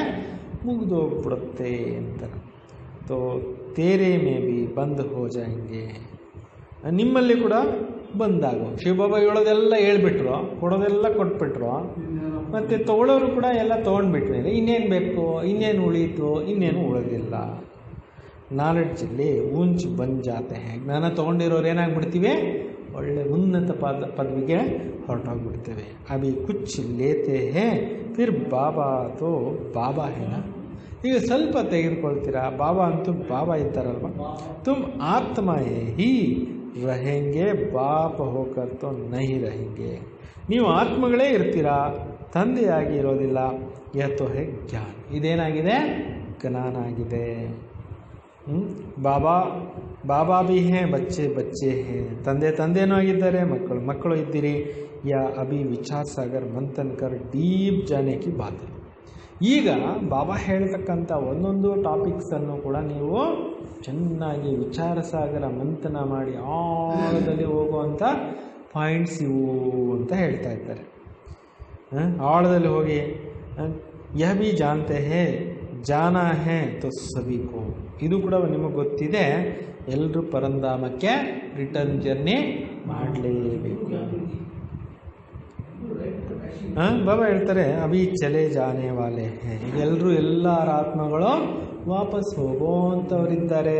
ಮುಗಿದೋಗ್ಬಿಡುತ್ತೆ ಅಂತ. ತೋ ತೇರೆ ಮೇ ಬಿ ಬಂದ್ ಹೋ ಜಾಯಂಗೆ, ನಿಮ್ಮಲ್ಲಿ ಕೂಡ ಬಂದಾಗೋ. ಶಿವಬಾಬಾ ಹೇಳೋದೆಲ್ಲ ಹೇಳ್ಬಿಟ್ರು, ಕೊಡೋದೆಲ್ಲ ಕೊಟ್ಬಿಟ್ರು, ಮತ್ತು ತೊಗೊಳೋರು ಕೂಡ ಎಲ್ಲ ತೊಗೊಂಡ್ಬಿಟ್ಮೇಲೆ ಇನ್ನೇನು ಬೇಕು, ಇನ್ನೇನು ಉಳೀತು, ಇನ್ನೇನು ಉಳಿದಿಲ್ಲ. ನಾಲೆಡ್ಜಲ್ಲಿ ಊಂಚ್ ಬಂದ್ ಜಾತೆ. ಜ್ಞಾನ ತೊಗೊಂಡಿರೋರು ಏನಾಗ್ಬಿಡ್ತೀವಿ, ಒಳ್ಳೆ ಉನ್ನತ ಪದವಿಗೆ ಹೊರಟೋಗ್ಬಿಡ್ತೇವೆ. ಅಭಿ ಕುಚ್ ಲೇತೆ ಹೇ ಫಿರ್ ಬಾಬಾ ತೋ ಬಾಬಾ ಹೇನ. ಈಗ ಸ್ವಲ್ಪ ತೆಗೆದುಕೊಳ್ತೀರಾ, ಬಾಬಾ ಅಂತೂ ಬಾಬಾ ಇದ್ದಾರಲ್ವ. ತುಮ್ ಆತ್ಮಯೇ ಹಿ रहेंगे, ಬಾಪ್ ಹೋಕರ್ ತೋ ನಹಿ रहेंगे. ನೀವು ಆತ್ಮಗಳೇ ಇರ್ತೀರಾ, ತಂದೆಯಾಗಿ ಇರೋದಿಲ್ಲ. ಯತೋ ಹೇ ಜ್ಞಾನ. ಇದೇನಾಗಿದೆ, ಜ್ಞಾನ ಆಗಿದೆ. ಬಾಬಾ ಬಾಬಾ ಭೀ ಹೇ, ಬಚ್ಚೆ ಬಚ್ಚೆ ಹೇ. ತಂದೆನೂ ಆಗಿದ್ದಾರೆ, ಮಕ್ಕಳು ಇದ್ದೀರಿ. ಯಾ ಅಭಿ ವಿಚಾರ ಸಾಗರ್ ಮಂಥನ್ ಕರ್ ಡೀಪ್ ಜಾನೆ ಕಿ ಬಾತ್. ಈಗ ಬಾಬಾ ಹೇಳ್ತಕ್ಕಂಥ ಒಂದೊಂದು ಟಾಪಿಕ್ಸನ್ನು ಕೂಡ ನೀವು ಚೆನ್ನಾಗಿ ವಿಚಾರ ಸಾಗರ ಮಂಥನ ಮಾಡಿ ಆಳದಲ್ಲಿ ಹೋಗುವಂಥ ಪಾಯಿಂಟ್ಸ್ ಇವು ಅಂತ ಹೇಳ್ತಾ ಇದ್ದಾರೆ. ಆಳದಲ್ಲಿ ಹೋಗಿ ಯಹ ಭೀ ಜಾನ್ತೆ ಹೇ ಜಾನಾ ಹೇ ತೋ ಸಭಿ ಕೋ. ಇದು ಕೂಡ ನಿಮಗೆ ಗೊತ್ತಿದೆ, ಎಲ್ಲರೂ ಪರಂಧಾಮಕ್ಕೆ ರಿಟರ್ನ್ ಜರ್ನಿ ಮಾಡಲೇಬೇಕು. ಬಾಬಾ ಹೇಳ್ತಾರೆ ಅಭಿ ಚಲೆ ಜಾನೆ ವಾಲೆ ಹೇ. ಎಲ್ಲರೂ ಎಲ್ಲರ ಆತ್ಮಗಳು ವಾಪಸ್ ಹೋಗೋವಂಥವ್ರಿದ್ದಾರೆ,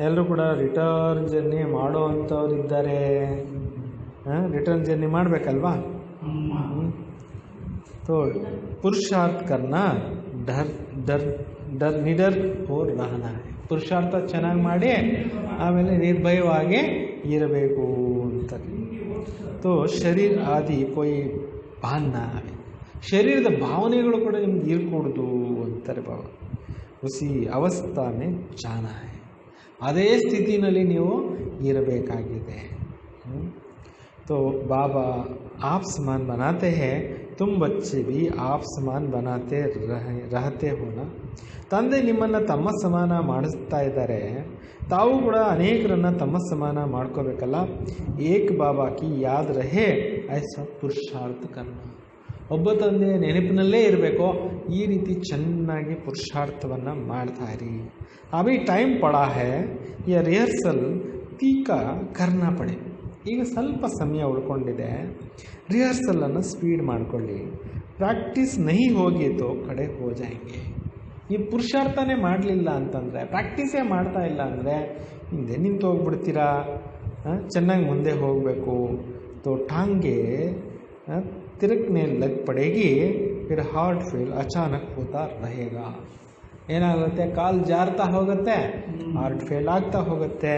ಎಲ್ಲರೂ ಕೂಡ ರಿಟರ್ನ್ ಜರ್ನಿ ಮಾಡೋ ಅಂಥವ್ರಿದ್ದಾರೆ. Return journey ಮಾಡಬೇಕಲ್ವಾ. तो पुरुषार्थ करना डर निडर हो रहना है. ಪುರುಷಾರ್ಥ ಚೆನ್ನಾಗಿ ಮಾಡಿ ಆಮೇಲೆ ನಿರ್ಭಯವಾಗಿ ಇರಬೇಕು ಅಂತ. ತೋ ಶರೀರ ಆದಿ ಕೊಯ್ ಬಾನ್ನ. ಶರೀರದ ಭಾವನೆಗಳು ಕೂಡ ನಿಮ್ಗೆ ಇರ್ಕೂಡ್ದು ಅಂತಾರೆ ಬಾಬಾ. ಉಸಿ ಅವಸ್ಥಾ ಮೇ ಜಾನ ಹೈ. ಅದೇ ಸ್ಥಿತಿನಲ್ಲಿ ನೀವು ಇರಬೇಕಾಗಿದೆ. तो बाबा आप समान बनाते हैं, तुम बच्चे भी आप समान बनाते रहते हो ना. ತಂದೆ ನಿಮ್ಮನ್ನು ತಮ್ಮ ಸಮಾನ ಮಾಡಿಸ್ತಾ ಇದ್ದಾರೆ, ತಾವು ಕೂಡ ಅನೇಕರನ್ನು ತಮ್ಮ ಸಮಾನ ಮಾಡ್ಕೋಬೇಕಲ್ಲ. ಏಕ್ ಬಾಬಾ ಕಿ ಯಾದ್ ರಹೆ ಐಸಾ ಪುರುಷಾರ್ಥ ಕರ್ಮ. ಒಬ್ಬ ತಂದೆ ನೆನಪಿನಲ್ಲೇ ಇರಬೇಕು, ಈ ರೀತಿ ಚೆನ್ನಾಗಿ ಪುರುಷಾರ್ಥವನ್ನು ಮಾಡ್ತಾ ಇರಿ. ಅಭಿ ಟೈಮ್ ಪಡಾ ಹೈ, ಯ ರಿಹರ್ಸಲ್ ತೀಕಾ ಕರ್ನಾ ಪಡೆ. ಈಗ ಸ್ವಲ್ಪ ಸಮಯ ಉಳ್ಕೊಂಡಿದೆ, ರಿಹರ್ಸಲನ್ನು ಸ್ಪೀಡ್ ಮಾಡಿಕೊಳ್ಳಿ. ಪ್ರಾಕ್ಟೀಸ್ ನಹಿ ಹೋಗಿ ತೋ ಕಡೆ ಹೋ ಜಾಯಂಗೆ. ಈ ಪುರುಷಾರ್ಥನೇ ಮಾಡಲಿಲ್ಲ ಅಂತಂದರೆ, ಪ್ರಾಕ್ಟೀಸೇ ಮಾಡ್ತಾ ಇಲ್ಲ ಅಂದರೆ ಹಿಂದೆ ನಿಂತು ಹೋಗ್ಬಿಡ್ತೀರಾ. ಚೆನ್ನಾಗಿ ಮುಂದೆ ಹೋಗಬೇಕು. ತೋ ಟಾಂಗೆ ತಿರುಗ್ನೆ ಲಗ್ ಪಡೆಗಿ, ಫಿರ್ ಹಾರ್ಟ್ ಫೇಲ್ ಅಚಾನಕ್ ಹೋತಾ रहेगा. ಏನಾಗುತ್ತೆ, ಕಾಲು ಜಾರ್ತಾ ಹೋಗುತ್ತೆ, ಹಾರ್ಟ್ ಫೇಲ್ ಆಗ್ತಾ ಹೋಗುತ್ತೆ.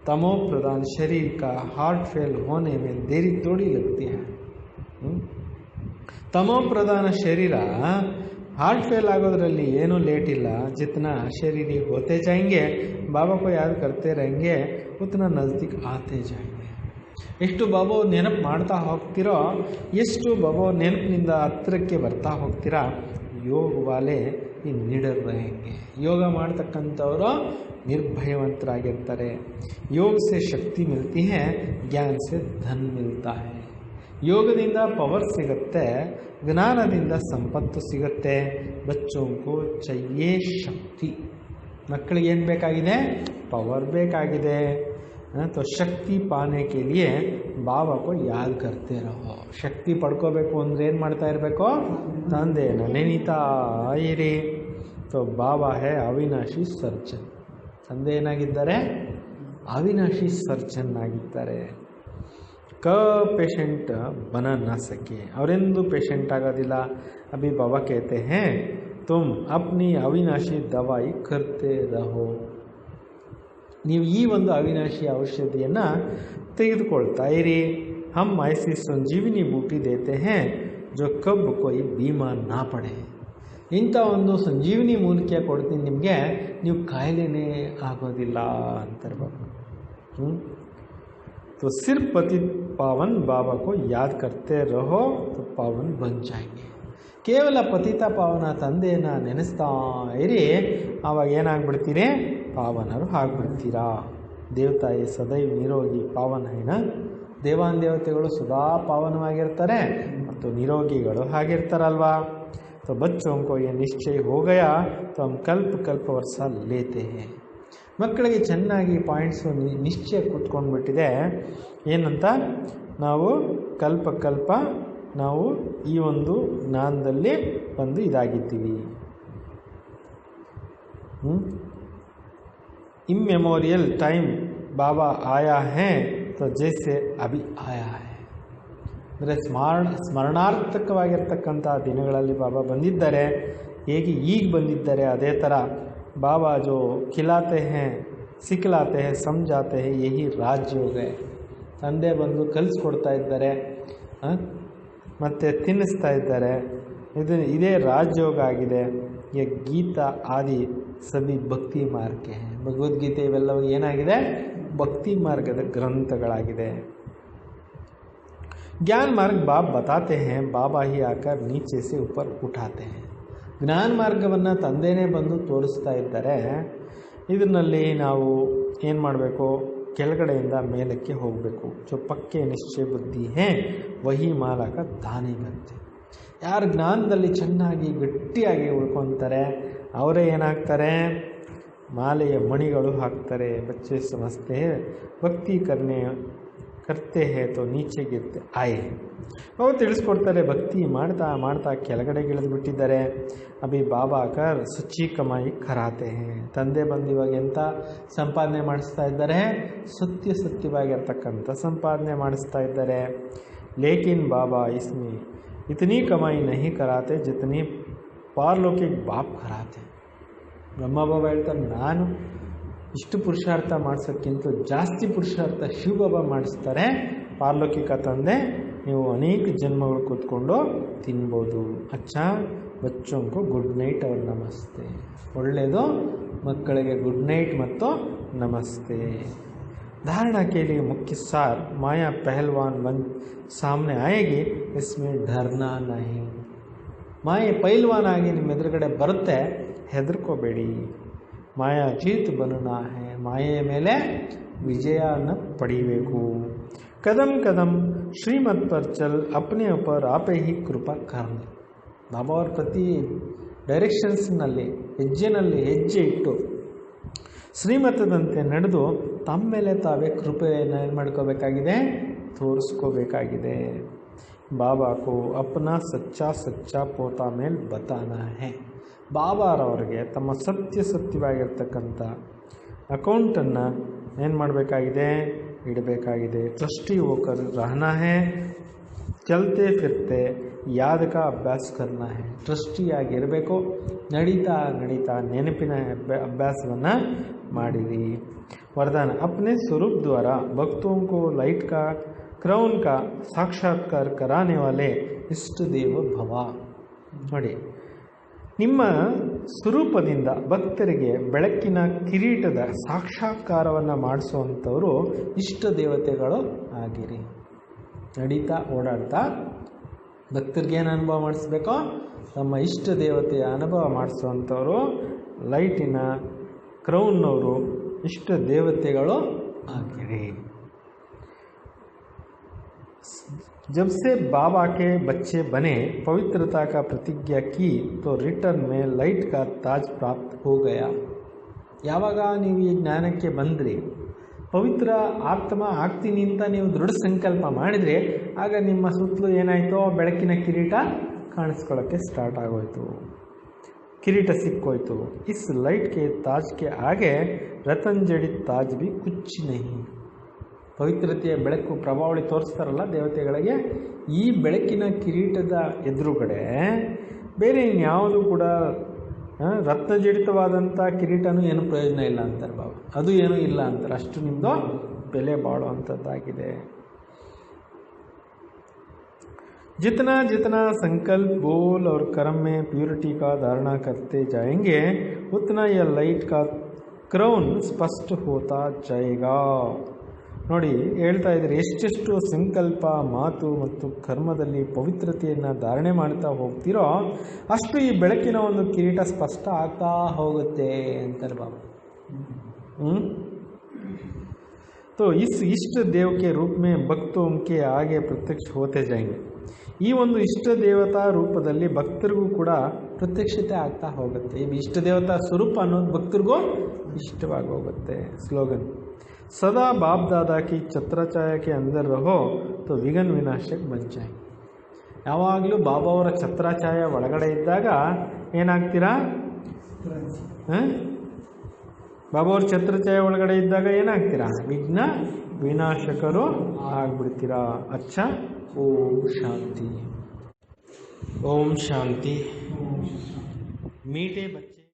तमो प्रधान शरीर का हार्ट फेल होने में देरी थोड़ी लगती है. तमो प्रधान शरीर हार्ट फेल आಗೋದ್ರಲ್ಲಿ ಏನೂ ಲೇಟ್ ಇಲ್ಲ. जितना शरीरी होते जाएंगे, बाबा को याद करते रहेंगे, उतना नज़दीक आते जाएंगे. ಎಷ್ಟು ಬಾಬಾ ನೆನಪು ಮಾಡ್ತಾ ಹೋಗ್ತಿರೋ, ಎಷ್ಟು ಬಾಬಾ ನೆನಪಿನಿಂದ ಹತ್ತಿರಕ್ಕೆ ಬರ್ತಾ ಹೋಗ್ತೀರಾ, ಯೋಗ ವಾಲೆ ಈ ನಿಡರ್ रहेंगे. ಯೋಗ ಮಾಡ್ತಕ್ಕಂಥವರು ನಿರ್ಭಯವಂತರಾಗಿರ್ತಾರೆ. ಯೋಗ ಸೆ ಶಕ್ತಿ ಮಿಲ್ತಿ ಹೈ, ಜ್ಞಾನ ಸೆ ಧನ್ ಮಿಲ್ತಾ ಹೈ. ಯೋಗದಿಂದ ಪವರ್ ಸಿಗುತ್ತೆ, ಜ್ಞಾನದಿಂದ ಸಂಪತ್ತು ಸಿಗುತ್ತೆ. ಬಚ್ಚೋಂಕೋ ಚಯ್ಯೇ ಶಕ್ತಿ. ಮಕ್ಕಳಿಗೆ ಏನು ಬೇಕಾಗಿದೆ, ಪವರ್ ಬೇಕಾಗಿದೆ. तो ಶಕ್ತಿ ಪಾನೆ ಕೆ ಲಿಯೆ ಬಾಬಾ ಕೋ ಯಾದ್ ಕರ್ತೆ ರಹೋ. ಶಕ್ತಿ ಪಡ್ಕೋಬೇಕು ಅಂದರೆ ಏನು ಮಾಡ್ತಾ ಇರಬೇಕು, ತಂದೆಯನ್ನು ನೆನೀತಾ ಇರಿ. तो ಬಾಬಾ ಹೇ ಅವಿನಾಶಿ ಸರ್ಜನ್. ತಂದೆ ಏನಾಗಿದ್ದಾರೆ, ಅವಿನಾಶಿ ಸರ್ಜನ್ ಆಗಿದ್ದಾರೆ. ಪೇಷಂಟ್ ಬನ ನ ಸಕೆ. ಅವರೆಂದೂ ಪೇಷಂಟ್ ಆಗೋದಿಲ್ಲ. ಅಭಿ ಬಾಬಾ कहते हैं तुम अपनी ಅವಿನಾಶಿ ದವಾಯಿ ಕರ್ತೆ ರಹೋ. ನೀವು ಈ ಒಂದು ಅವಿನಾಶಿ ಔಷಧಿಯನ್ನು ತೆಗೆದುಕೊಳ್ತಾ ಇರಿ. ಹಮ್ ಐಸಿ ಸಂಜೀವಿನಿ ಬೂಟಿ ದೇತೆ ಹೇ ಜೋ ಕಬ್ ಕೊಯ್ ಬೀಮಾರ್ ನಾ ಪಡೆ. ಇಂಥ ಒಂದು ಸಂಜೀವಿನಿ ಮೂಲಿಕೆ ಕೊಡ್ತೀನಿ ನಿಮಗೆ, ನೀವು ಕಾಯಿಲೆನೇ ಆಗೋದಿಲ್ಲ ಅಂತಾರೆ ಬಾಬಾ. तो सिर्फ पतित पावन बाबा को याद करते रहो तो पावन बन जाएंगे. ಕೇವಲ ಪತಿತ ಪಾವನ ತಂದೆಯನ್ನ ನೆನೆಸ್ತಾ ಇರಿ, ಆವಾಗ ಏನಾಗ್ಬಿಡ್ತೀರಿ? ಪಾವನರು ಆಗ್ಬಿಡ್ತೀರಾ. ದೇವತಾಯಿ ಸದೈವ ನಿರೋಗಿ ಪಾವನ ಏನ, ದೇವಾನ್ ದೇವತೆಗಳು ಸದಾ ಪಾವನವಾಗಿರ್ತಾರೆ ಮತ್ತು ನಿರೋಗಿಗಳು ಆಗಿರ್ತಾರಲ್ವಾ. तो बच्चों को ये निश्चय हो गया तो हम कल्प वर्ष लेते हैं. ಮಕ್ಕಳಿಗೆ ಚೆನ್ನಾಗಿ ಪಾಯಿಂಟ್ಸು ನಿಶ್ಚಯ ಕೂತ್ಕೊಂಡ್ಬಿಟ್ಟಿದೆ. ಏನಂತ? ನಾವು ಕಲ್ಪ ನಾವು ಈ ಒಂದು ಜ್ಞಾನದಲ್ಲಿ ಒಂದು ಇದಾಗಿದ್ದೀವಿ. इमेमोरियल टाइम बाबा आया है तो जैसे अभी आया है. ಅಂದರೆ ಸ್ಮರಣಾರ್ಥಕವಾಗಿರ್ತಕ್ಕಂಥ ದಿನಗಳಲ್ಲಿ ಬಾಬಾ ಬಂದಿದ್ದಾರೆ, ಹೇಗೆ ಈಗ ಬಂದಿದ್ದಾರೆ ಅದೇ ಥರ ಬಾಬಾ ಜೋ ಖಿಲಾತೆ ಹೇ ಸಿಕ್ಲಾತೆ ಹೇ ಸಮझाते हैं यही ರಾಜಯೋಗ. ತಂದೆ ಬಂದು ಕಲಿಸ್ಕೊಡ್ತಾ ಇದ್ದಾರೆ ಮತ್ತು ತಿನ್ನಿಸ್ತಾ ಇದ್ದಾರೆ. ಇದೇ ರಾಜಯೋಗ ಆಗಿದೆ. ये ಗೀತಾ ಆದಿ ಸಭಿ ಭಕ್ತಿ ಮಾರ್ಗ है. ಭಗವದ್ಗೀತೆ ಇವೆಲ್ಲವೂ ಏನಾಗಿದೆ? ಭಕ್ತಿ ಮಾರ್ಗದ ಗ್ರಂಥಗಳಾಗಿದೆ. ज्ञान मार्ग बाप बताते हैं, बाबा ही आकर नीचे से ऊपर उठाते हैं. ಜ್ಞಾನ ಮಾರ್ಗವನ್ನು ತಂದೆನೇ ಬಂದು ತೋರಿಸ್ತಾ ಇದ್ದಾರೆ. ಇದರಲ್ಲಿ ನಾವು ಏನು ಮಾಡಬೇಕು? ಕೆಳಗಡೆಯಿಂದ ಮೇಲಕ್ಕೆ ಹೋಗಬೇಕು. जो पक्के निश्चय बुद्धि है वही माला का दाने बनते. ಯಾರು ಜ್ಞಾನದಲ್ಲಿ ಚೆನ್ನಾಗಿ ಗಟ್ಟಿಯಾಗಿ ಉಳ್ಕೊತಾರೆ ಅವರೇ ಏನಾಗ್ತಾರೆ? ಮಾಲೆಯ ಮಣಿಗಳು ಹಾಕ್ತಾರೆ. ಬಚ್ಚೆ ಸಮಸ್ತೆ ಭಕ್ತಿ ಕರ್ತೆ ಹೇ ತೋ ನೀಚೆ ಗಿರ್ತೆ ಆಯೆ. ಅವರು ತಿಳಿಸ್ಕೊಡ್ತಾರೆ, ಭಕ್ತಿ ಮಾಡ್ತಾ ಮಾಡ್ತಾ ಕೆಳಗಡೆ ಇಳಿದ್ಬಿಟ್ಟಿದ್ದಾರೆ. ಅಭಿ ಬಾಬಾ ಕರ್ ಸುಚ್ಚಿ ಕಮಾಯಿ ಕರಾತೆ ಹೇ. ತಂದೆ ಬಂದು ಇವಾಗ ಎಂಥ ಸಂಪಾದನೆ ಮಾಡಿಸ್ತಾ ಇದ್ದಾರೆ? ಸತ್ಯವಾಗಿರ್ತಕ್ಕಂಥ ಸಂಪಾದನೆ ಮಾಡಿಸ್ತಾ ಇದ್ದಾರೆ. ಲೇಕಿನ್ ಬಾಬಾ ಇಸ್ಮಿ ಇತನಿ ಕಮಾಯಿ ನಹಿ ಕರಾತೆ ಜಿತನಿ ಪಾರ್ಲೋಕಿಕ್ ಬಾಪ್ ಕರಾತೆ. ಬ್ರಹ್ಮ ಬಾಬಾ ಹೇಳ್ತಾರೆ, ನಾನು ಇಷ್ಟು ಪುರುಷಾರ್ಥ ಮಾಡಿಸೋಕ್ಕಿಂತ ಜಾಸ್ತಿ ಪುರುಷಾರ್ಥ ಶಿವಬಾಬಾ ಮಾಡಿಸ್ತಾರೆ. ಪಾರ್ಲೋಕಿಕ ತಂದೆ ನೀವು ಅನೇಕ ಜನ್ಮಗಳು ಕೂತ್ಕೊಂಡು ತಿನ್ಬೋದು. ಅಚ್ಚಾ ಬಚ್ಚೋಂಕು ಗುಡ್ ನೈಟ್ ಅವ್ರ ನಮಸ್ತೆ. ಒಳ್ಳೆಯದು ಮಕ್ಕಳಿಗೆ ಗುಡ್ ನೈಟ್ ಮತ್ತು ನಮಸ್ತೆ. धारणा के लिए मुख्य सार माया पहलवान बन सामने आएगी, इसमें डरना नहीं. ಮಾಯೆ ಪೈಲ್ವಾನ್ ಆಗಿ ನಿಮ್ಮ ಎದುರುಗಡೆ ಬರುತ್ತೆ, ಹೆದರ್ಕೋಬೇಡಿ. ಮಾಯಾ ಜೀತ್ ಬನನಾ ಹೇ. ಮಾಯೆಯ ಮೇಲೆ ವಿಜಯನ ಪಡಿಬೇಕು. ಕದಂ ಕದಂ ಶ್ರೀಮತ್ ಪರ್ ಚಲ್ ಅಪ್ನೆ ऊपर आपे ही ಕೃಪಾ ಕರ್ನ. ಬಾಬಾ ಅವ್ರ ಪ್ರತಿ ಡೈರೆಕ್ಷನ್ಸ್ನಲ್ಲಿ ಹೆಜ್ಜೆ ಇಟ್ಟು ಶ್ರೀಮತದಂತೆ ನಡೆದು ತಮ್ಮ ಮೇಲೆ ತಾವೇ ಕೃಪೆಯನ್ನು ಏನು ಮಾಡ್ಕೋಬೇಕಾಗಿದೆ? ತೋರಿಸ್ಕೋಬೇಕಾಗಿದೆ. ಬಾಬಾಕು ಅಪ್ನಾ ಸಚ್ಚಾ ಪೋತಾ ಮೇಲೆ ಬತಾನಾ ಹೇ. ಬಾಬಾರವ್ರಿಗೆ ತಮ್ಮ ಸತ್ಯವಾಗಿರ್ತಕ್ಕಂಥ ಅಕೌಂಟನ್ನು ಏನು ಮಾಡಬೇಕಾಗಿದೆ? ಇಡಬೇಕಾಗಿದೆ. ಟ್ರಸ್ಟಿ ಹೋಕರ್ ರಹನಾ ಹೇ, ಚಲ್ತೆ ಫಿರ್ತೆ ಯಾದ ಕಾ ಅಭ್ಯಾಸ ಕರ್ನಾ ಹೇ. ಟ್ರಸ್ಟಿಯಾಗಿರಬೇಕು. ನಡೀತಾ ನೆನಪಿನ ಅಭ್ಯಾಸವನ್ನು ಮಾಡಿರಿ. वरदान अपने स्वरूप द्वारा भक्तों को लाइट का क्राउन का साक्षात्कार कराने वाले इष्ट देव भव. ನೋಡಿ, ನಿಮ್ಮ ಸ್ವರೂಪದಿಂದ ಭಕ್ತರಿಗೆ ಬೆಳಕಿನ ಕಿರೀಟದ ಸಾಕ್ಷಾತ್ಕಾರವನ್ನು ಮಾಡಿಸುವಂಥವರು ಇಷ್ಟ ದೇವತೆಗಳು ಆಗಿರಿ. ನಡೀತಾ ಓಡಾಡ್ತಾ ಭಕ್ತರಿಗೆ ಏನು ಅನುಭವ ಮಾಡಿಸ್ಬೇಕೋ ತಮ್ಮ ಇಷ್ಟ ದೇವತೆಯ ಅನುಭವ ಮಾಡಿಸುವಂಥವರು ಲೈಟಿನ ಕ್ರೌನ್ನವರು ಇಷ್ಟ ದೇವತೆಗಳು ಆಗಿರಿ. जब से बाबा के बच्चे बने, पवित्रता का प्रतिज्ञा की तो रिटर्न में लाइट का ताज प्राप्त हो गया. ಯಾವಾಗ ನೀವು ಈ ಜ್ಞಾನಕ್ಕೆ ಬಂದ್ರಿ, ಪವಿತ್ರ ಆತ್ಮ ಆಗ್ತೀನಿ ಅಂತ ನೀವು ದೃಢ ಸಂಕಲ್ಪ ಮಾಡಿದರೆ, ಆಗ ನಿಮ್ಮ ಸುತ್ತಲೂ ಏನಾಯಿತು? ಬೆಳಕಿನ ಕಿರೀಟ ಕಾಣಿಸ್ಕೊಳ್ಳೋಕ್ಕೆ ಸ್ಟಾರ್ಟ್ ಆಗೋಯ್ತು, ಕಿರೀಟ ಸಿಕ್ಕೋಯ್ತು. ಇಸ್ ಲೈಟ್ ಕೆ ತಾಜ್ ಕೆ ಆಗೆ ರತನ್ ಜಡಿತ್ ತಾಜ್ ಬಿ ಕುಚ್ ನಹಿ. ಪವಿತ್ರತೆಯ ಬೆಳಕು ಪ್ರಭಾವಳಿ ತೋರಿಸ್ತಾರಲ್ಲ ದೇವತೆಗಳಿಗೆ, ಈ ಬೆಳಕಿನ ಕಿರೀಟದ ಎದುರುಗಡೆ ಬೇರೆ ಇನ್ಯಾವುದು ಕೂಡ ರತ್ನಜಡಿತವಾದಂಥ ಕಿರೀಟನೂ ಏನು ಪ್ರಯೋಜನ ಇಲ್ಲ ಅಂತಾರೆ ಬಾಬಾ. ಅದು ಏನೂ ಇಲ್ಲ ಅಂತಾರೆ. ಅಷ್ಟು ನಿಮ್ಮದು ಬೆಲೆ ಬಾಳುವಂಥದ್ದಾಗಿದೆ. जितना जितना संकल्प बोल और कर्म में प्यूरिटी का धारणा करते जाएंगे उतना यह लाइट का ಕ್ರೌನ್ ಸ್ಪಷ್ಟ ಹೋತಾ ಜಾಯೇಗಾ. ನೋಡಿ ಹೇಳ್ತಾ ಇದ್ದಾರೆ, ಎಷ್ಟೆಷ್ಟು ಸಂಕಲ್ಪ ಮಾತು ಮತ್ತು ಕರ್ಮದಲ್ಲಿ ಪವಿತ್ರತೆಯನ್ನು ಧಾರಣೆ ಮಾಡ್ತಾ ಹೋಗ್ತೀರೋ ಅಷ್ಟು ಈ ಬೆಳಕಿನ ಒಂದು ಕಿರೀಟ ಸ್ಪಷ್ಟ ಆಗ್ತಾ ಹೋಗುತ್ತೆ ಅಂತಾರೆ ಬಾಬಾ. तो इस इष्ट देव के रूप में भक्तों के आगे प्रत्यक्ष होते जाएंगे. ಈ ಒಂದು ಇಷ್ಟ ದೇವತಾ ರೂಪದಲ್ಲಿ ಭಕ್ತರಿಗೂ ಕೂಡ ಪ್ರತ್ಯಕ್ಷತೆ ಆಗ್ತಾ ಹೋಗುತ್ತೆ. ಈ ಇಷ್ಟ ದೇವತಾ ಸ್ವರೂಪ ಅನ್ನೋದು ಭಕ್ತರಿಗೂ ಇಷ್ಟವಾಗಿ ಹೋಗುತ್ತೆ. ಸ್ಲೋಗನ್, ಸದಾ ಬಾಪ್ ದಾದಾ ಕಿ ಛತ್ರಛಾಯಾ ಕೆ ಅಂದರ್ ರಹೋ ತೋ ವಿಘ್ನ ವಿನಾಶಕ್ ಬನ್ ಜಾಯೇಂಗೆ. ಯಾವಾಗಲೂ ಬಾಬಾ ಅವರ ಛತ್ರಛಾಯಾ ಒಳಗಡೆ ಇದ್ದಾಗ ಏನಾಗ್ತೀರಾ? ಬಾಬಾ ಅವ್ರ ಛತ್ರಛಾಯಾ ಒಳಗಡೆ ಇದ್ದಾಗ ಏನಾಗ್ತೀರಾ? ವಿಘ್ನ ವಿನಾಶಕರು ಆಗ್ಬಿಡ್ತೀರಾ. ಅಚ್ಚಾ, ओम शांति. ओम शांति. मीठे बच्चे